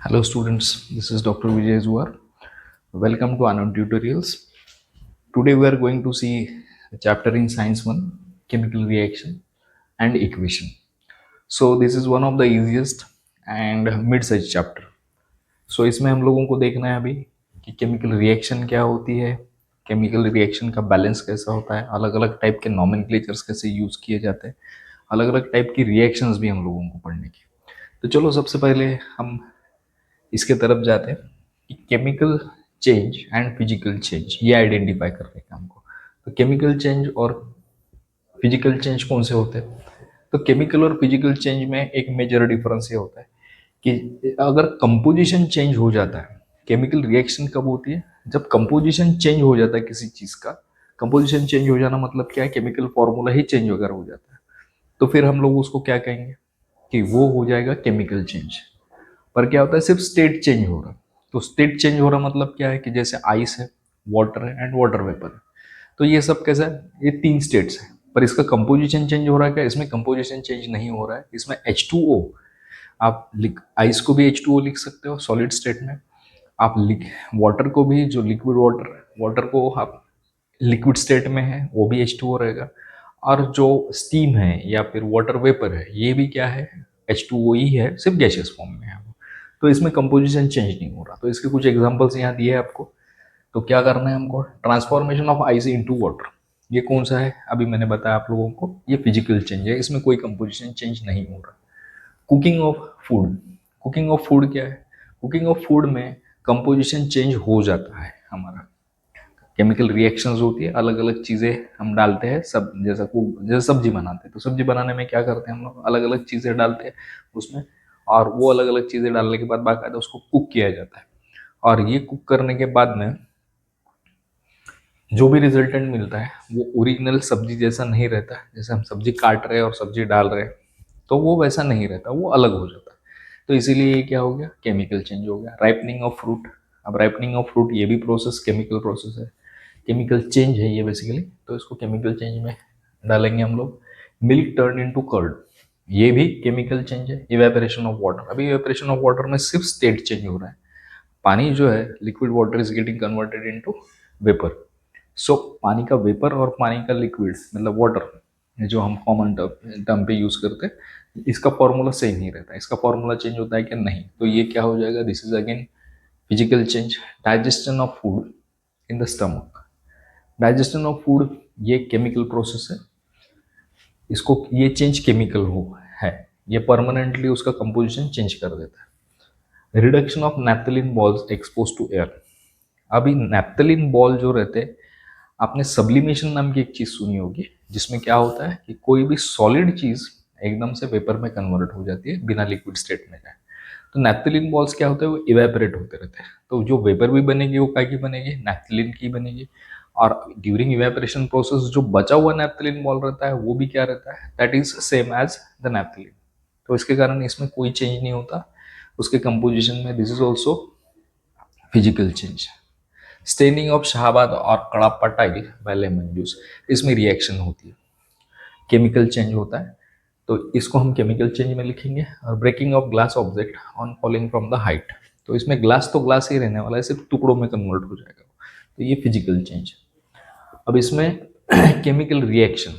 Hello students, this is Dr. Vijay Zuar. Welcome to Anon Tutorials. Today we are going to see a chapter in Science 1, Chemical Reaction and Equation. So this is one of the easiest and mid-sized chapter. So इसमें हम लोगों को देखना है अभी कि chemical reaction क्या होती है, केमिकल रिएक्शन का बैलेंस कैसा होता है, अलग अलग टाइप के नॉमेनक्लेचर्स कैसे यूज किए जाते हैं, अलग अलग टाइप की रिएक्शंस भी हम लोगों को पढ़ने की। तो चलो सबसे पहले हम इसके तरफ जाते हैं कि chemical change and physical change ये आइडेंटिफाई करने का हमको। तो केमिकल चेंज और फिजिकल चेंज कौन से होते हैं? तो केमिकल और फिजिकल चेंज में एक मेजर डिफरेंस ये होता है कि अगर कंपोजिशन चेंज हो जाता है, केमिकल रिएक्शन कब होती है? जब कंपोजिशन चेंज हो जाता है किसी चीज का। कंपोजिशन चेंज हो जाना मतलब क्या है? केमिकल फॉर्मूला ही चेंज वगैरह हो जाता है। तो फिर हम लोग उसको क्या कहेंगे कि वो हो जाएगा केमिकल चेंज। पर क्या होता है? सिर्फ स्टेट चेंज हो रहा है। तो स्टेट चेंज हो रहा मतलब क्या है कि जैसे आइस है, वाटर है एंड वाटर वेपर है। तो ये सब कैसा है? ये तीन स्टेट्स है। पर इसका कंपोजिशन चेंज हो रहा है क्या? इसमें कंपोजिशन चेंज नहीं हो रहा है। इसमें H2O, आप लिख आइस को भी H2O लिख सकते हो सॉलिड स्टेट में। आप लिख वाटर को भी, जो लिक्विड वाटर, वाटर को आप लिक्विड स्टेट में है वो भी H2O रहेगा। और जो स्टीम है या फिर वाटर वेपर है ये भी क्या है? H2O ही है, सिर्फ गैसियस फॉर्म में है वो। तो इसमें कंपोजिशन चेंज नहीं हो रहा। तो इसके कुछ एग्जांपल्स यहाँ दिए हैं आपको। तो क्या करना है हमको? Transformation of ice into water, ये कौन सा है? अभी मैंने बताया आप लोगों को, ये फिजिकल चेंज है, इसमें कोई कंपोजिशन चेंज नहीं हो रहा। Cooking of food, cooking of food क्या है? कुकिंग ऑफ फूड में कंपोजिशन चेंज हो जाता है हमारा। केमिकल रिएक्शंस होती है, अलग अलग चीज़ें हम डालते हैं, सब जैसा जैसे सब्जी बनाते हैं। तो सब्जी बनाने में क्या करते हैं हम लोग? अलग अलग चीज़ें डालते हैं उसमें। और वो अलग अलग चीज़ें डालने के बाद बाकायदा उसको कुक किया जाता है। और ये कुक करने के बाद में जो भी रिजल्टेंट मिलता है वो ओरिजिनल सब्जी जैसा नहीं रहता। जैसे हम सब्जी काट रहे हैं और सब्जी डाल रहे हैं तो वो वैसा नहीं रहता, वो अलग हो जाता है। तो इसीलिए ये क्या हो गया? केमिकल चेंज हो गया। राइपनिंग ऑफ फ्रूट, अब राइपनिंग ऑफ फ्रूट ये भी प्रोसेस केमिकल प्रोसेस है, केमिकल चेंज है ये बेसिकली। तो इसको केमिकल चेंज में डालेंगे हम लोग। मिल्क टर्न इनटू कर्ड, ये भी केमिकल चेंज है। इवेपोरेशन ऑफ वाटर, अभी इवेपोरेशन ऑफ वाटर में सिर्फ स्टेट चेंज हो रहा है। पानी जो है, liquid water is getting converted into vapour. So पानी का वेपर और पानी का लिक्विड मतलब वाटर, जो हम कॉमन टर्म पे यूज करते हैं, इसका फॉर्मूला सेम ही रहता है। इसका फॉर्मूला चेंज होता है क्या? नहीं। तो ये क्या हो जाएगा? This is again physical change. Digestion of food in the stomach, digestion of food ये केमिकल प्रोसेस है। इसको ये चेंज केमिकल हो है, ये परमानेंटली उसका कंपोजिशन चेंज कर देता है। Reduction of naphthalene balls expose to air, अभी नैप्थलीन बॉल जो रहते हैं, आपने सब्लिमेशन नाम की एक चीज सुनी होगी, जिसमें क्या होता है कि कोई भी सॉलिड चीज एकदम से वेपर में कन्वर्ट हो जाती है बिना लिक्विड स्टेट में जाए। तो नैप्थलीन बॉल्स क्या होते हैं? वो इवेपोरेट होते रहते हैं। तो जो वेपर भी बनेगी वो क्या की बनेगी? नैप्थलीन की बनेगी। और ड्यूरिंग इवेपोरेशन प्रोसेस जो बचा हुआ नैप्थलीन बॉल रहता है वो भी क्या रहता है? That is same as the naphthalene. तो इसके कारण इसमें कोई चेंज नहीं होता उसके कंपोजिशन में। This is also physical change. Staining of Shahabad और कड़ाप्पा टाइल बाय लेमन जूस, इसमें रिएक्शन होती है, केमिकल चेंज होता है। तो इसको हम केमिकल चेंज में लिखेंगे। और breaking of glass object on falling from the height, तो इसमें ग्लास तो ग्लास ही रहने वाला है, सिर्फ टुकड़ों में कन्वर्ट हो जाएगा। तो ये फिजिकल चेंज। अब इसमें केमिकल रिएक्शन,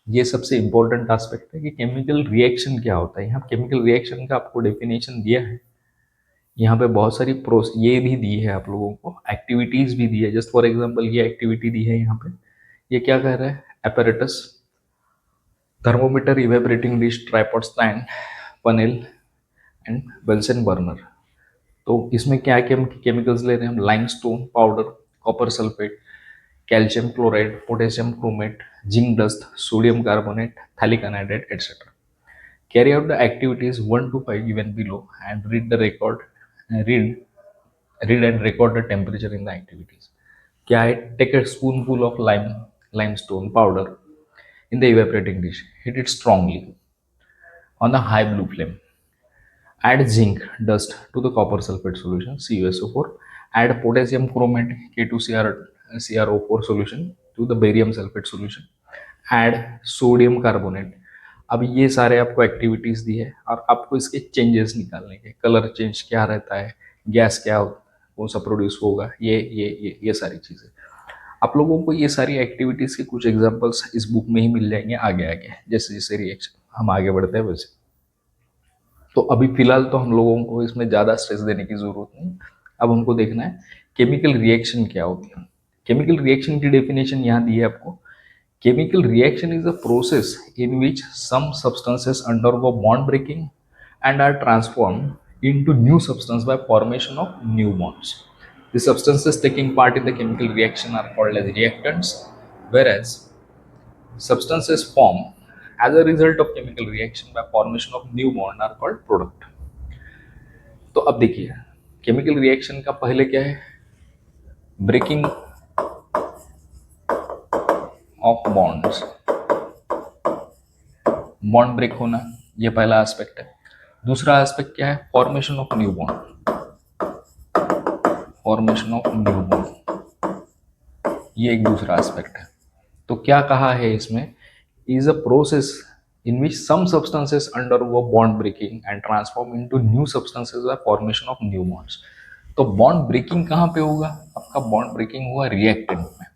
ये सबसे इंपॉर्टेंट एस्पेक्ट है कि केमिकल रिएक्शन क्या होता है। यहाँ केमिकल रिएक्शन का आपको डेफिनेशन दिया है। यहाँ पे बहुत सारी प्रोस ये भी दी है आप लोगों को, एक्टिविटीज भी दी है। जस्ट फॉर एग्जांपल ये एक्टिविटी दी है यहाँ पे। ये क्या कह रहा है? apparatus, thermometer, evaporating dish, tripod stand, funnel and Bunsen burner. तो इसमें क्या क्या केमिकल्स ले रहे हैं हम? Limestone powder, copper sulphate, calcium chloride, potassium chromate, zinc dust, sodium carbonate, phthalic anhydride et cetera. Carry out the activities 1 to 5 given below and read read and record the temperature in the activities. क्या है? Take a spoonful of limestone powder in the evaporating dish. Heat it strongly on a high blue flame. Add zinc dust to the copper sulfate solution CuSO4. Add potassium chromate K2CrO4 solution to the barium sulfate solution. Add sodium carbonate अब ये सारे आपको activities दी है और आपको इसके changes निकालने के, कलर चेंज क्या रहता है, गैस क्या कौन सा प्रोड्यूस होगा, ये सारी चीजें आप लोगों को, ये सारी एक्टिविटीज के कुछ एग्जांपल्स इस बुक में ही मिल जाएंगे आगे आगे, जैसे जैसे रिएक्शन हम आगे बढ़ते हैं वैसे। तो अभी फिलहाल तो हम लोगों को इसमें ज़्यादा स्ट्रेस देने की ज़रूरत नहीं। अब हमको देखना है केमिकल रिएक्शन क्या होती है। केमिकल रिएक्शन की डेफिनेशन यहाँ दी है आपको। Chemical reaction is a process in which some substances undergo bond breaking and are transformed into new substance by formation of new bonds. The substances taking part in the chemical reaction are called as reactants, whereas substances formed as a result of chemical reaction by formation of new bond are called product. तो अब देखिए chemical reaction का पहले क्या है, breaking of bonds, bond break होना, ये पहला एस्पेक्ट है। दूसरा एस्पेक्ट क्या है, formation of new bond, formation of new bond, ये एक दूसरा एस्पेक्ट है। तो क्या कहा है इसमें, is a process in which some substances undergo bond breaking and transform into new substances by formation of new bonds. तो बॉन्ड ब्रेकिंग कहाँ पे होगा, आपका बॉन्ड ब्रेकिंग हुआ रिएक्टेंट में,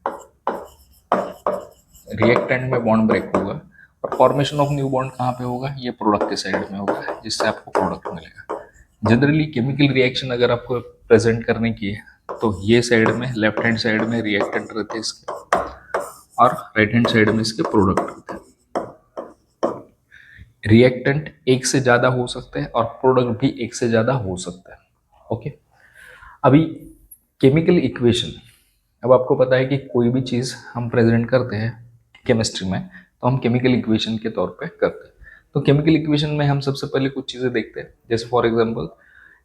रिएक्टेंट में बॉन्ड ब्रेक होगा। और फॉर्मेशन ऑफ न्यू बॉन्ड कहाँ पे होगा, ये प्रोडक्ट के साइड में होगा, जिससे आपको प्रोडक्ट मिलेगा। जनरली केमिकल रिएक्शन अगर आपको प्रेजेंट करने की है तो ये साइड में, लेफ्ट हैंड साइड में रिएक्टेंट रहते हैं इसके और राइट हैंड साइड में इसके प्रोडक्ट रहते हैं। रिएक्टेंट एक से ज़्यादा हो सकते हैं और प्रोडक्ट भी एक से ज़्यादा हो सकता है। ओके, अभी केमिकल इक्वेशन, अब आपको पता है कि कोई भी चीज़ हम प्रेजेंट करते हैं केमिस्ट्री में तो हम केमिकल इक्वेशन के तौर पे करते हैं। तो केमिकल इक्वेशन में हम सबसे पहले कुछ चीज़ें देखते हैं, जैसे फॉर एग्जांपल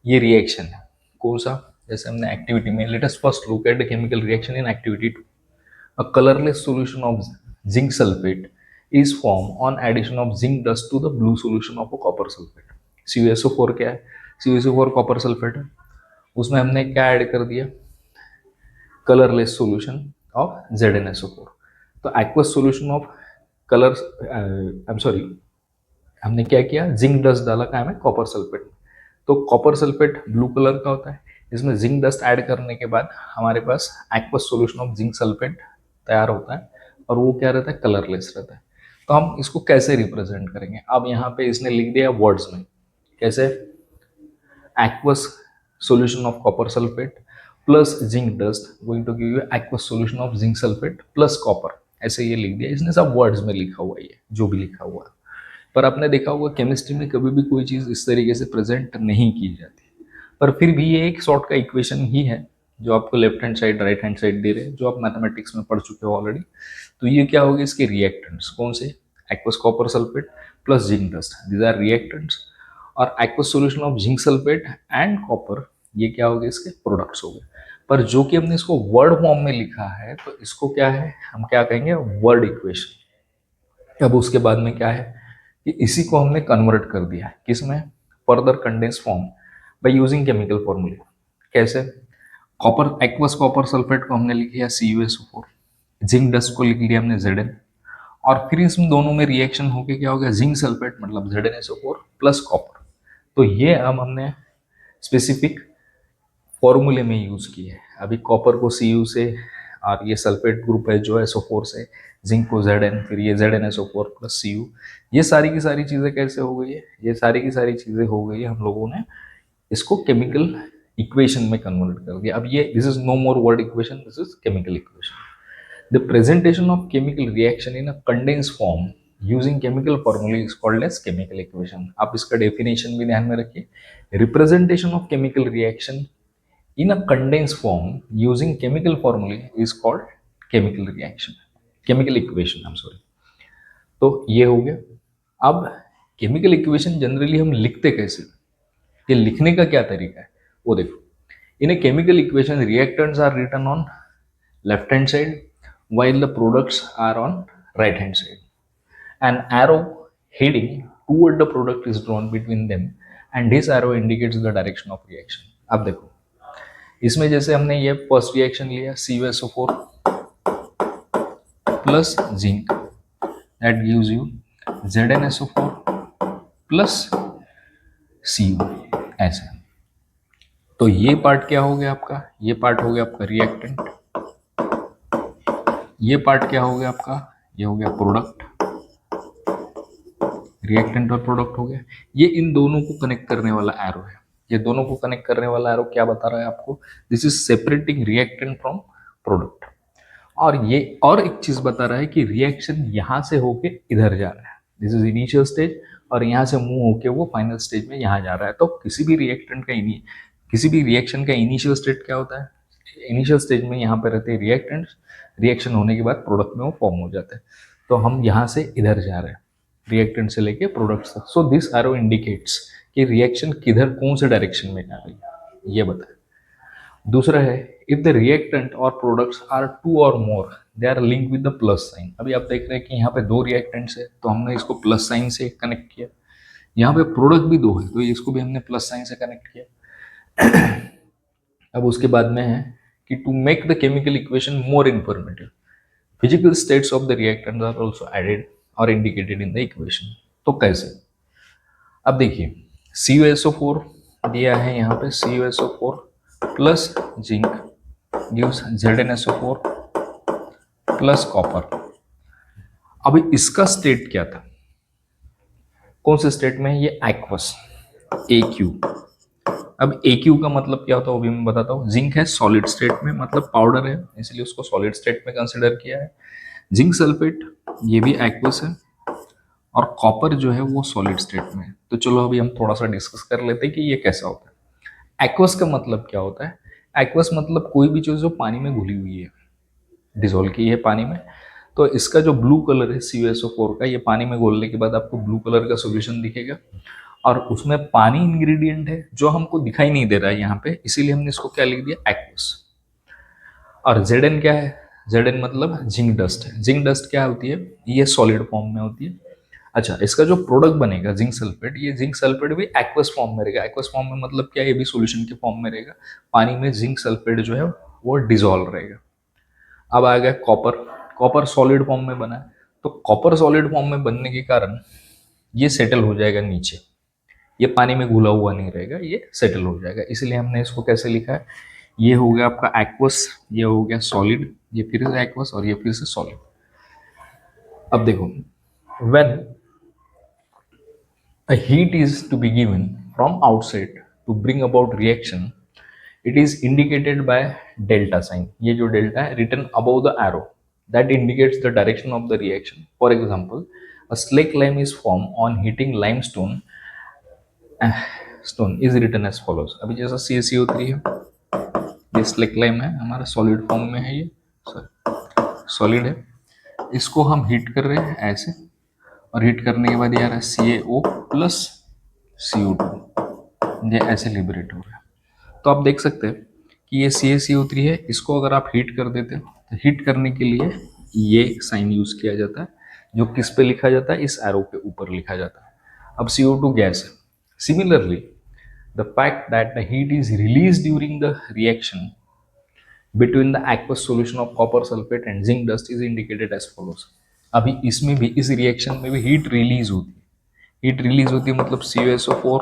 ये रिएक्शन है कौन सा, जैसे हमने एक्टिविटी में, let us first look at the chemical reaction in activity 2। A colorless solution of zinc sulfate is formed on addition of zinc dust to the blue solution of a copper sulfate. CuSO4 क्या है, CuSO4 copper sulphate है, उसमें हमने क्या add कर दिया, colourless solution of ZnSO4। तो aqueous solution of colour, I am sorry, हमने क्या किया, जिंक डस्ट डाला क्या में, कॉपर सल्फेट। तो कॉपर सल्फेट ब्लू कलर का होता है, इसमें जिंक डस्ट ऐड करने के बाद हमारे पास aqueous solution of zinc sulphate तैयार होता है और वो क्या रहता है, कलरलेस रहता है। तो हम इसको कैसे रिप्रेजेंट करेंगे, अब यहाँ पे इसने लिख दिया वर्ड्स में, कैसे, aqueous solution of copper sulfate plus zinc dust going to give you aqueous solution of zinc sulfate plus copper, ऐसे ये लिख दिया इसने, सब वर्ड्स में लिखा हुआ है ये जो भी लिखा हुआ है। पर आपने देखा होगा केमिस्ट्री में कभी भी कोई चीज़ इस तरीके से प्रेजेंट नहीं की जाती, पर फिर भी ये एक सॉर्ट का इक्वेशन ही है जो आपको left hand side right hand side दे रहे हैं, जो आप मैथमेटिक्स में पढ़ चुके हो ऑलरेडी। तो ये क्या होगी, इसके रिएक्टेंट्स कौन से, aqueous copper sulphate plus zinc dust, these are reactants, और aqueous solution of zinc sulphate and copper, ये क्या हो गए, इसके प्रोडक्ट्स हो गए। पर जो कि हमने इसको वर्ड फॉर्म में लिखा है तो इसको क्या है, हम क्या कहेंगे, वर्ड इक्वेशन। अब उसके बाद में क्या है कि इसी को हमने कन्वर्ट कर दिया है किसमें, further condense form by using chemical फॉर्मूले। कैसे, कॉपर, एक्वस कॉपर सल्फेट को हमने लिख लिया CuSO4, जिंक डस्ट को लिख लिया हमने Zn, और फिर इसमें दोनों में रिएक्शन होके क्या हो गया, जिंक सल्फेट मतलब ZnSO4 प्लस कॉपर। तो ये अब हमने स्पेसिफिक फॉर्मूले में यूज किए है। अभी कॉपर को Cu से, और ये सल्फेट ग्रुप है जो SO4 से, जिंक को Zn, फिर ये ZnSO4 प्लस Cu, ये सारी की सारी चीज़ें कैसे हो गई है, ये सारी की सारी चीज़ें हो गई है, हम लोगों ने इसको केमिकल इक्वेशन में कन्वर्ट कर दिया। अब ये this is no more word equation, this is chemical equation. The presentation of chemical reaction in a condense form using chemical formulae is called as chemical equation. आप इसका डेफिनेशन भी ध्यान में रखिए, representation of chemical reaction in a condense form using chemical formulae is called chemical reaction, chemical equation, I am sorry. तो ये हो गया। अब केमिकल इक्वेशन जनरली हम लिखते कैसे, ये लिखने का क्या तरीका है वो देखो। In a chemical equation reactants are written on left hand side while the products are on right hand side. An arrow heading toward the product is drawn between them and this arrow indicates the direction of reaction. अब देखो इसमें जैसे हमने ये first reaction लिया CuSO4 plus zinc, that gives you ZnSO4 plus Cu ऐसे। तो ये पार्ट क्या हो गया आपका, ये पार्ट हो गया आपका रिएक्टेंट, ये पार्ट क्या हो गया आपका, ये हो गया प्रोडक्ट, रिएक्टेंट और प्रोडक्ट हो गया। ये इन दोनों को कनेक्ट करने वाला एरो है, ये दोनों को कनेक्ट करने वाला एरो क्या बता रहा है आपको, this is separating reactant from product. और ये और एक चीज बता रहा है कि रिएक्शन यहां से होके इधर जा रहा है, दिस इज इनिशियल स्टेज, और यहाँ से मूव होके वो फाइनल स्टेज में यहाँ जा रहा है। तो किसी भी रिएक्टेंट का किसी भी रिएक्शन का इनिशियल स्टेट क्या होता है, इनिशियल स्टेज में यहाँ पे रहते हैं रिएक्टेंट्स, रिएक्शन होने के बाद प्रोडक्ट में वो फॉर्म हो जाते हैं। तो हम यहाँ से इधर जा रहे हैं, रिएक्टेंट से लेके प्रोडक्ट तक। सो दिस एरो इंडिकेट्स कि रिएक्शन किधर कौन से डायरेक्शन में जा रही है, ये बताए। दूसरा है, इफ द रिएक्टेंट और प्रोडक्ट्स आर टू और more they are link with the plus sign. अभी आप देख रहे हैं कि यहाँ पे दो रिएक्टेंट्स है तो हमने इसको प्लस साइन से कनेक्ट किया, यहाँ पे प्रोडक्ट भी दो है तो इसको भी हमने प्लस साइन से कनेक्ट किया। अब उसके बाद में है कि to make the chemical equation more informative, physical states of the reactants are also added और इंडिकेटेड इन द इक्वेशन। तो कैसे, अब देखिए CuSO4 दिया है यहाँ पे, CuSO4 plus zinc gives ZnSO4 plus copper. अभी इसका स्टेट क्या था, कौन से स्टेट में है, ये एक्वस AQ। अब AQ का मतलब क्या होता है वो भी मैं बताता हूँ। जिंक है सॉलिड स्टेट में, मतलब पाउडर है, इसलिए उसको सॉलिड स्टेट में कंसिडर किया है। जिंक सल्फेट ये भी एक्वस है, और कॉपर जो है वो सॉलिड स्टेट में है। तो चलो अभी हम थोड़ा सा डिस्कस कर लेते हैं कि ये कैसा होता है। एक्वस का मतलब क्या होता है, एक्वस मतलब कोई भी चीज जो पानी में घुली हुई है, डिजोल्व की है पानी में। तो इसका जो ब्लू कलर है CuSO4 का, ये पानी में घोलने के बाद आपको ब्लू कलर का सोल्यूशन दिखेगा, और उसमें पानी इंग्रेडिएंट है जो हमको दिखाई नहीं दे रहा है यहाँ पे, इसीलिए हमने इसको क्या लिख दिया, एक्वस। और Zn क्या है, Zn मतलब जिंक डस्ट है। जिंक डस्ट क्या होती है, ये सॉलिड फॉर्म में होती है। अच्छा, इसका जो प्रोडक्ट बनेगा जिंक सल्फेट, ये जिंक सल्फेट भी एक्वस फॉर्म में रहेगा। एक्वस फॉर्म में मतलब क्या, ये भी सॉल्यूशन के फॉर्म में रहेगा, पानी में जिंक सल्फेट जो है वो डिजोल्व रहेगा। अब आ गया कॉपर, कॉपर सॉलिड फॉर्म में बना है, तो कॉपर सॉलिड फॉर्म में बनने के कारण ये सेटल हो जाएगा नीचे, ये पानी में घुला हुआ नहीं रहेगा, ये सेटल हो जाएगा। इसलिए हमने इसको कैसे लिखा है, ये हो गया आपका एक्वस, ये हो गया सॉलिड, ये फिर से एक्वस और ये फिर से सॉलिड। अब देखो, when a heat is to be given from outside to bring about reaction, it is indicated by delta sign। ये जो डेल्टा है written above the arrow that indicates the direction of the reaction। For example, a slake lime is formed on heating limestone stone is written as follows। अभी जैसा CaCO3 है, ये slack lime है हमारा, solid form में है, ये solid है, इसको हम हीट कर रहे हैं ऐसे, और हीट करने के बाद ये आ रहा है CaO प्लस CO2, ये ऐसे लिबरेट हो गया। तो आप देख सकते हैं कि ये CaCO3 है, इसको अगर आप हीट कर देते हो तो हीट करने के लिए ये साइन यूज किया जाता है, जो किस पे लिखा जाता है, इस एरो के ऊपर लिखा जाता है। अब CO2 गैस है। Similarly the fact that the heat is release during the reaction between the aqueous solution of copper sulfate and zinc dust is indicated as follows। अभी इसमें भी, इस रिएक्शन में भी हीट रिलीज होती है, हीट रिलीज होती है मतलब CuSO4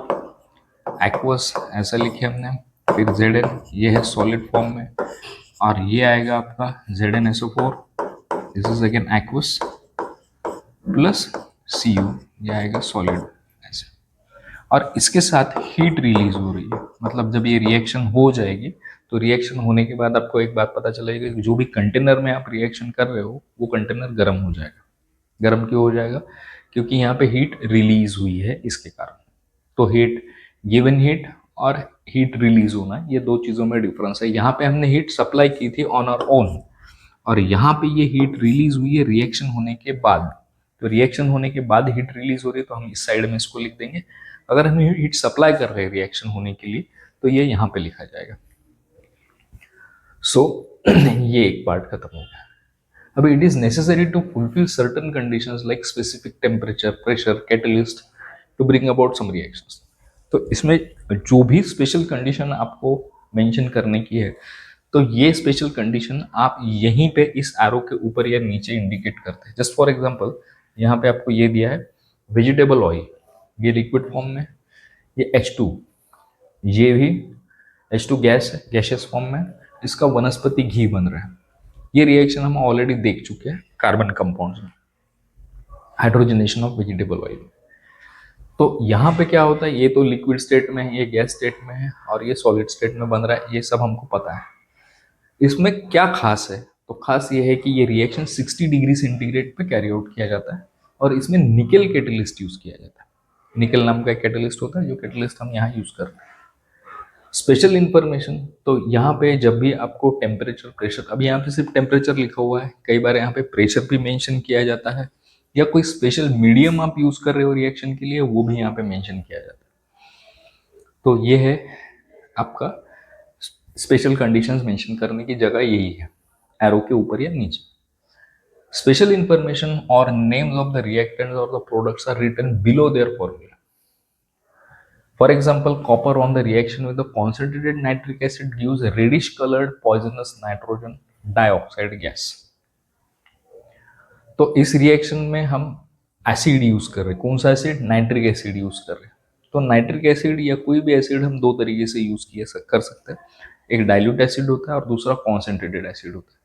aqueous ऐसा लिखे हमने, फिर Zn ये है सॉलिड फॉर्म में, और ये आएगा आपका ZnSO4, this is again aqueous plus Cu, ये आएगा सॉलिड ऐसे। और इसके साथ हीट रिलीज हो रही है, मतलब जब ये रिएक्शन हो जाएगी तो रिएक्शन होने के बाद आपको एक बात पता चलेगी कि जो भी कंटेनर में आप रिएक्शन कर रहे हो वो कंटेनर गर्म हो जाएगा। गर्म क्यों हो जाएगा, क्योंकि यहाँ पे हीट रिलीज हुई है इसके कारण। तो हीट, गिवन हीट और हीट रिलीज होना, ये दो चीज़ों में डिफरेंस है। यहाँ पे हमने हीट सप्लाई की थी ऑन और ओन, और यहाँ पे ये हीट रिलीज हुई है रिएक्शन होने के बाद। तो रिएक्शन होने के बाद हीट रिलीज हो रही है तो हम इस साइड में इसको लिख देंगे। अगर हम हीट सप्लाई कर रहे हैं रिएक्शन होने के लिए तो ये यहाँ पे लिखा जाएगा। सो ये एक पार्ट खत्म हो गया। अब it is necessary to fulfil certain conditions like specific temperature, pressure, catalyst to bring about some reactions. तो इसमें जो भी स्पेशल कंडीशन आपको मेंशन करने की है, तो ये स्पेशल कंडीशन आप यहीं पे इस एरो के ऊपर या नीचे इंडिकेट करते हैं। जस्ट फॉर एग्जांपल यहाँ पे आपको ये दिया है वेजिटेबल ऑयल ये लिक्विड फॉर्म में, ये H2 ये भी H2 गैस है, गैसियस फॉर्म में, इसका वनस्पति घी बन रहा है। ये रिएक्शन हम ऑलरेडी देख चुके हैं कार्बन कंपाउंड्स में, हाइड्रोजनेशन ऑफ वेजिटेबल ऑयल। तो यहाँ पे क्या होता है, ये तो लिक्विड स्टेट में है, ये गैस स्टेट में है, और ये सॉलिड स्टेट में बन रहा है, ये सब हमको पता है। इसमें क्या खास है, तो खास ये है कि ये रिएक्शन 60 डिग्री सेंटीग्रेड पे कैरी आउट किया जाता है, और इसमें निकेल कैटलिस्ट यूज किया जाता है। निकेल नाम का एक कैटलिस्ट होता है, जो कैटलिस्ट हम यहाँ यूज करते हैं। स्पेशल इंफॉर्मेशन, तो यहाँ पे जब भी आपको टेम्परेचर प्रेशर, अब यहाँ पे सिर्फ टेम्परेचर लिखा हुआ है, कई बार यहाँ पे प्रेशर भी मेंशन किया जाता है, या कोई स्पेशल मीडियम आप यूज कर रहे हो रिएक्शन के लिए, वो भी यहाँ पे मेंशन किया जाता है। तो ये है आपका स्पेशल कंडीशंस मेंशन करने की जगह, यही है एरो के ऊपर या नीचे। स्पेशल इंफॉर्मेशन और नेम्स ऑफ द रिएक्टेंट्स और the products are written below their formula. For example, copper on the reaction with the concentrated nitric acid gives a reddish colored poisonous nitrogen dioxide gas. तो इस reaction में हम acid use कर रहे हैं, कौन सा एसिड, नाइट्रिक एसिड यूज कर रहे हैं। तो नाइट्रिक एसिड या कोई भी एसिड हम दो तरीके से यूज कर सकते हैं, एक डाइल्यूट एसिड होता है और दूसरा कॉन्सेंट्रेटेड एसिड होता है।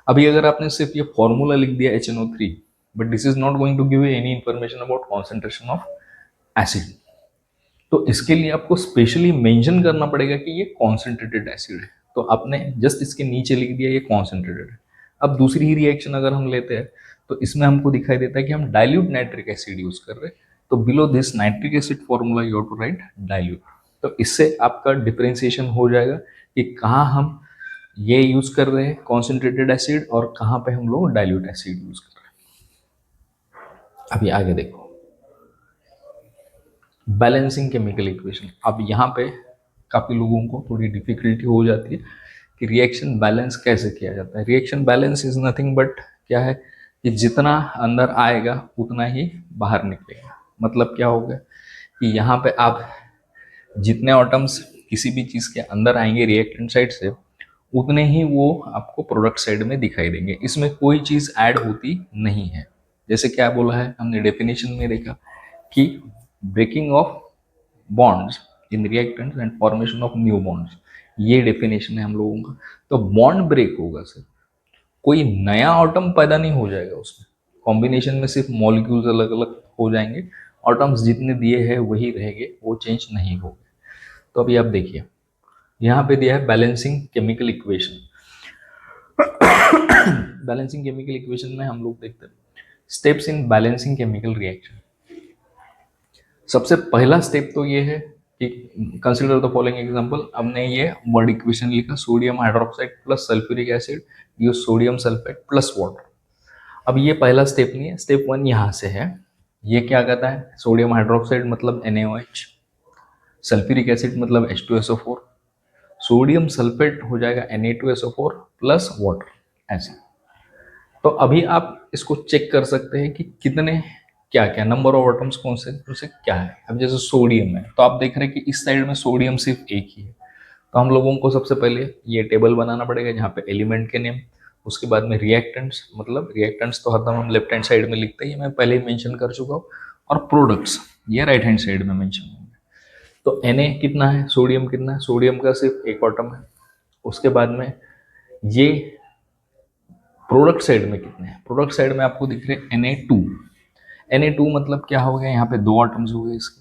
अभी अगर आपने सिर्फ ये फॉर्मूला लिख दिया HNO3, but this is not going to give you any information about concentration of acid, तो इसके लिए आपको स्पेशली मेंशन करना पड़ेगा कि ये कॉन्सेंट्रेटेड एसिड है। तो आपने जस्ट इसके नीचे लिख दिया ये कॉन्सेंट्रेटेड है। अब दूसरी ही रिएक्शन अगर हम लेते हैं, तो इसमें हमको दिखाई देता है कि हम डाइल्यूट नाइट्रिक एसिड यूज कर रहे हैं, तो below this nitric acid formula you have to write dilute. तो इससे आपका डिफरेंशिएशन हो जाएगा कि कहाँ हम ये यूज कर रहे हैं कॉन्सेंट्रेटेड एसिड, और कहाँ पे हम लोग डाइल्यूट एसिड यूज कर रहे हैं। अभी आगे देखो, बैलेंसिंग केमिकल इक्वेशन। अब यहाँ पे काफ़ी लोगों को थोड़ी डिफिकल्टी हो जाती है कि रिएक्शन बैलेंस कैसे किया जाता है। Reaction balance is nothing but क्या है कि जितना अंदर आएगा उतना ही बाहर निकलेगा। मतलब क्या होगा कि यहाँ पे आप जितने एटम्स किसी भी चीज़ के अंदर आएंगे रिएक्टेंट साइड से, उतने ही वो आपको प्रोडक्ट साइड में दिखाई देंगे। इसमें कोई चीज़ ऐड होती नहीं है। जैसे क्या बोला है हमने डेफिनेशन में देखा कि breaking of bonds in reactants and formation of new bonds, ये डेफिनेशन है हम लोगों का। तो बॉन्ड ब्रेक होगा सर, कोई नया आटम पैदा नहीं हो जाएगा उसमें, कॉम्बिनेशन में सिर्फ मॉलिक्यूल्स अलग अलग हो जाएंगे, आटम्स जितने दिए हैं वही रहेंगे, वो चेंज नहीं होंगे। तो अभी आप देखिए यहाँ पे दिया है balancing chemical equation. Balancing chemical equation में हम लोग देखते हैं steps in balancing chemical reaction. सबसे पहला स्टेप तो ये है कि कंसीडर द फॉलोइंग एग्जांपल। हमने ये वर्ड इक्वेशन लिखा, sodium hydroxide plus sulphuric acid gives sodium sulphate plus water. अब ये पहला स्टेप नहीं है, स्टेप 1 यहाँ से है। ये क्या कहता है, सोडियम हाइड्रोक्साइड मतलब NaOH, सल्फ्यूरिक एसिड मतलब H2SO4, सोडियम सल्फेट हो जाएगा Na2SO4 प्लस वाटर, ऐसे। तो अभी आप इसको चेक कर सकते हैं कि कितने क्या क्या नंबर ऑफ एटम्स कौन से क्या है। अब जैसे सोडियम है, तो आप देख रहे हैं कि इस साइड में सोडियम सिर्फ एक ही है। तो हम लोगों को सबसे पहले ये टेबल बनाना पड़ेगा जहाँ पे एलिमेंट के नेम, उसके बाद में रिएक्टेंट्स, मतलब रिएक्टेंट्स तो हरदम हम लेफ्ट हैंड साइड में लिखते हैं, मैं पहले ही मेंशन कर चुका हूँ, और प्रोडक्ट्स ये राइट हैंड साइड में मेंशन होंगे। तो Na कितना है, सोडियम कितना है, सोडियम का सिर्फ एक एटम है। उसके बाद में ये प्रोडक्ट साइड में कितने हैं, प्रोडक्ट साइड में आपको दिख रहे हैं Na2 मतलब क्या हो गया, यहाँ पे दो एटम्स हो गए इसके।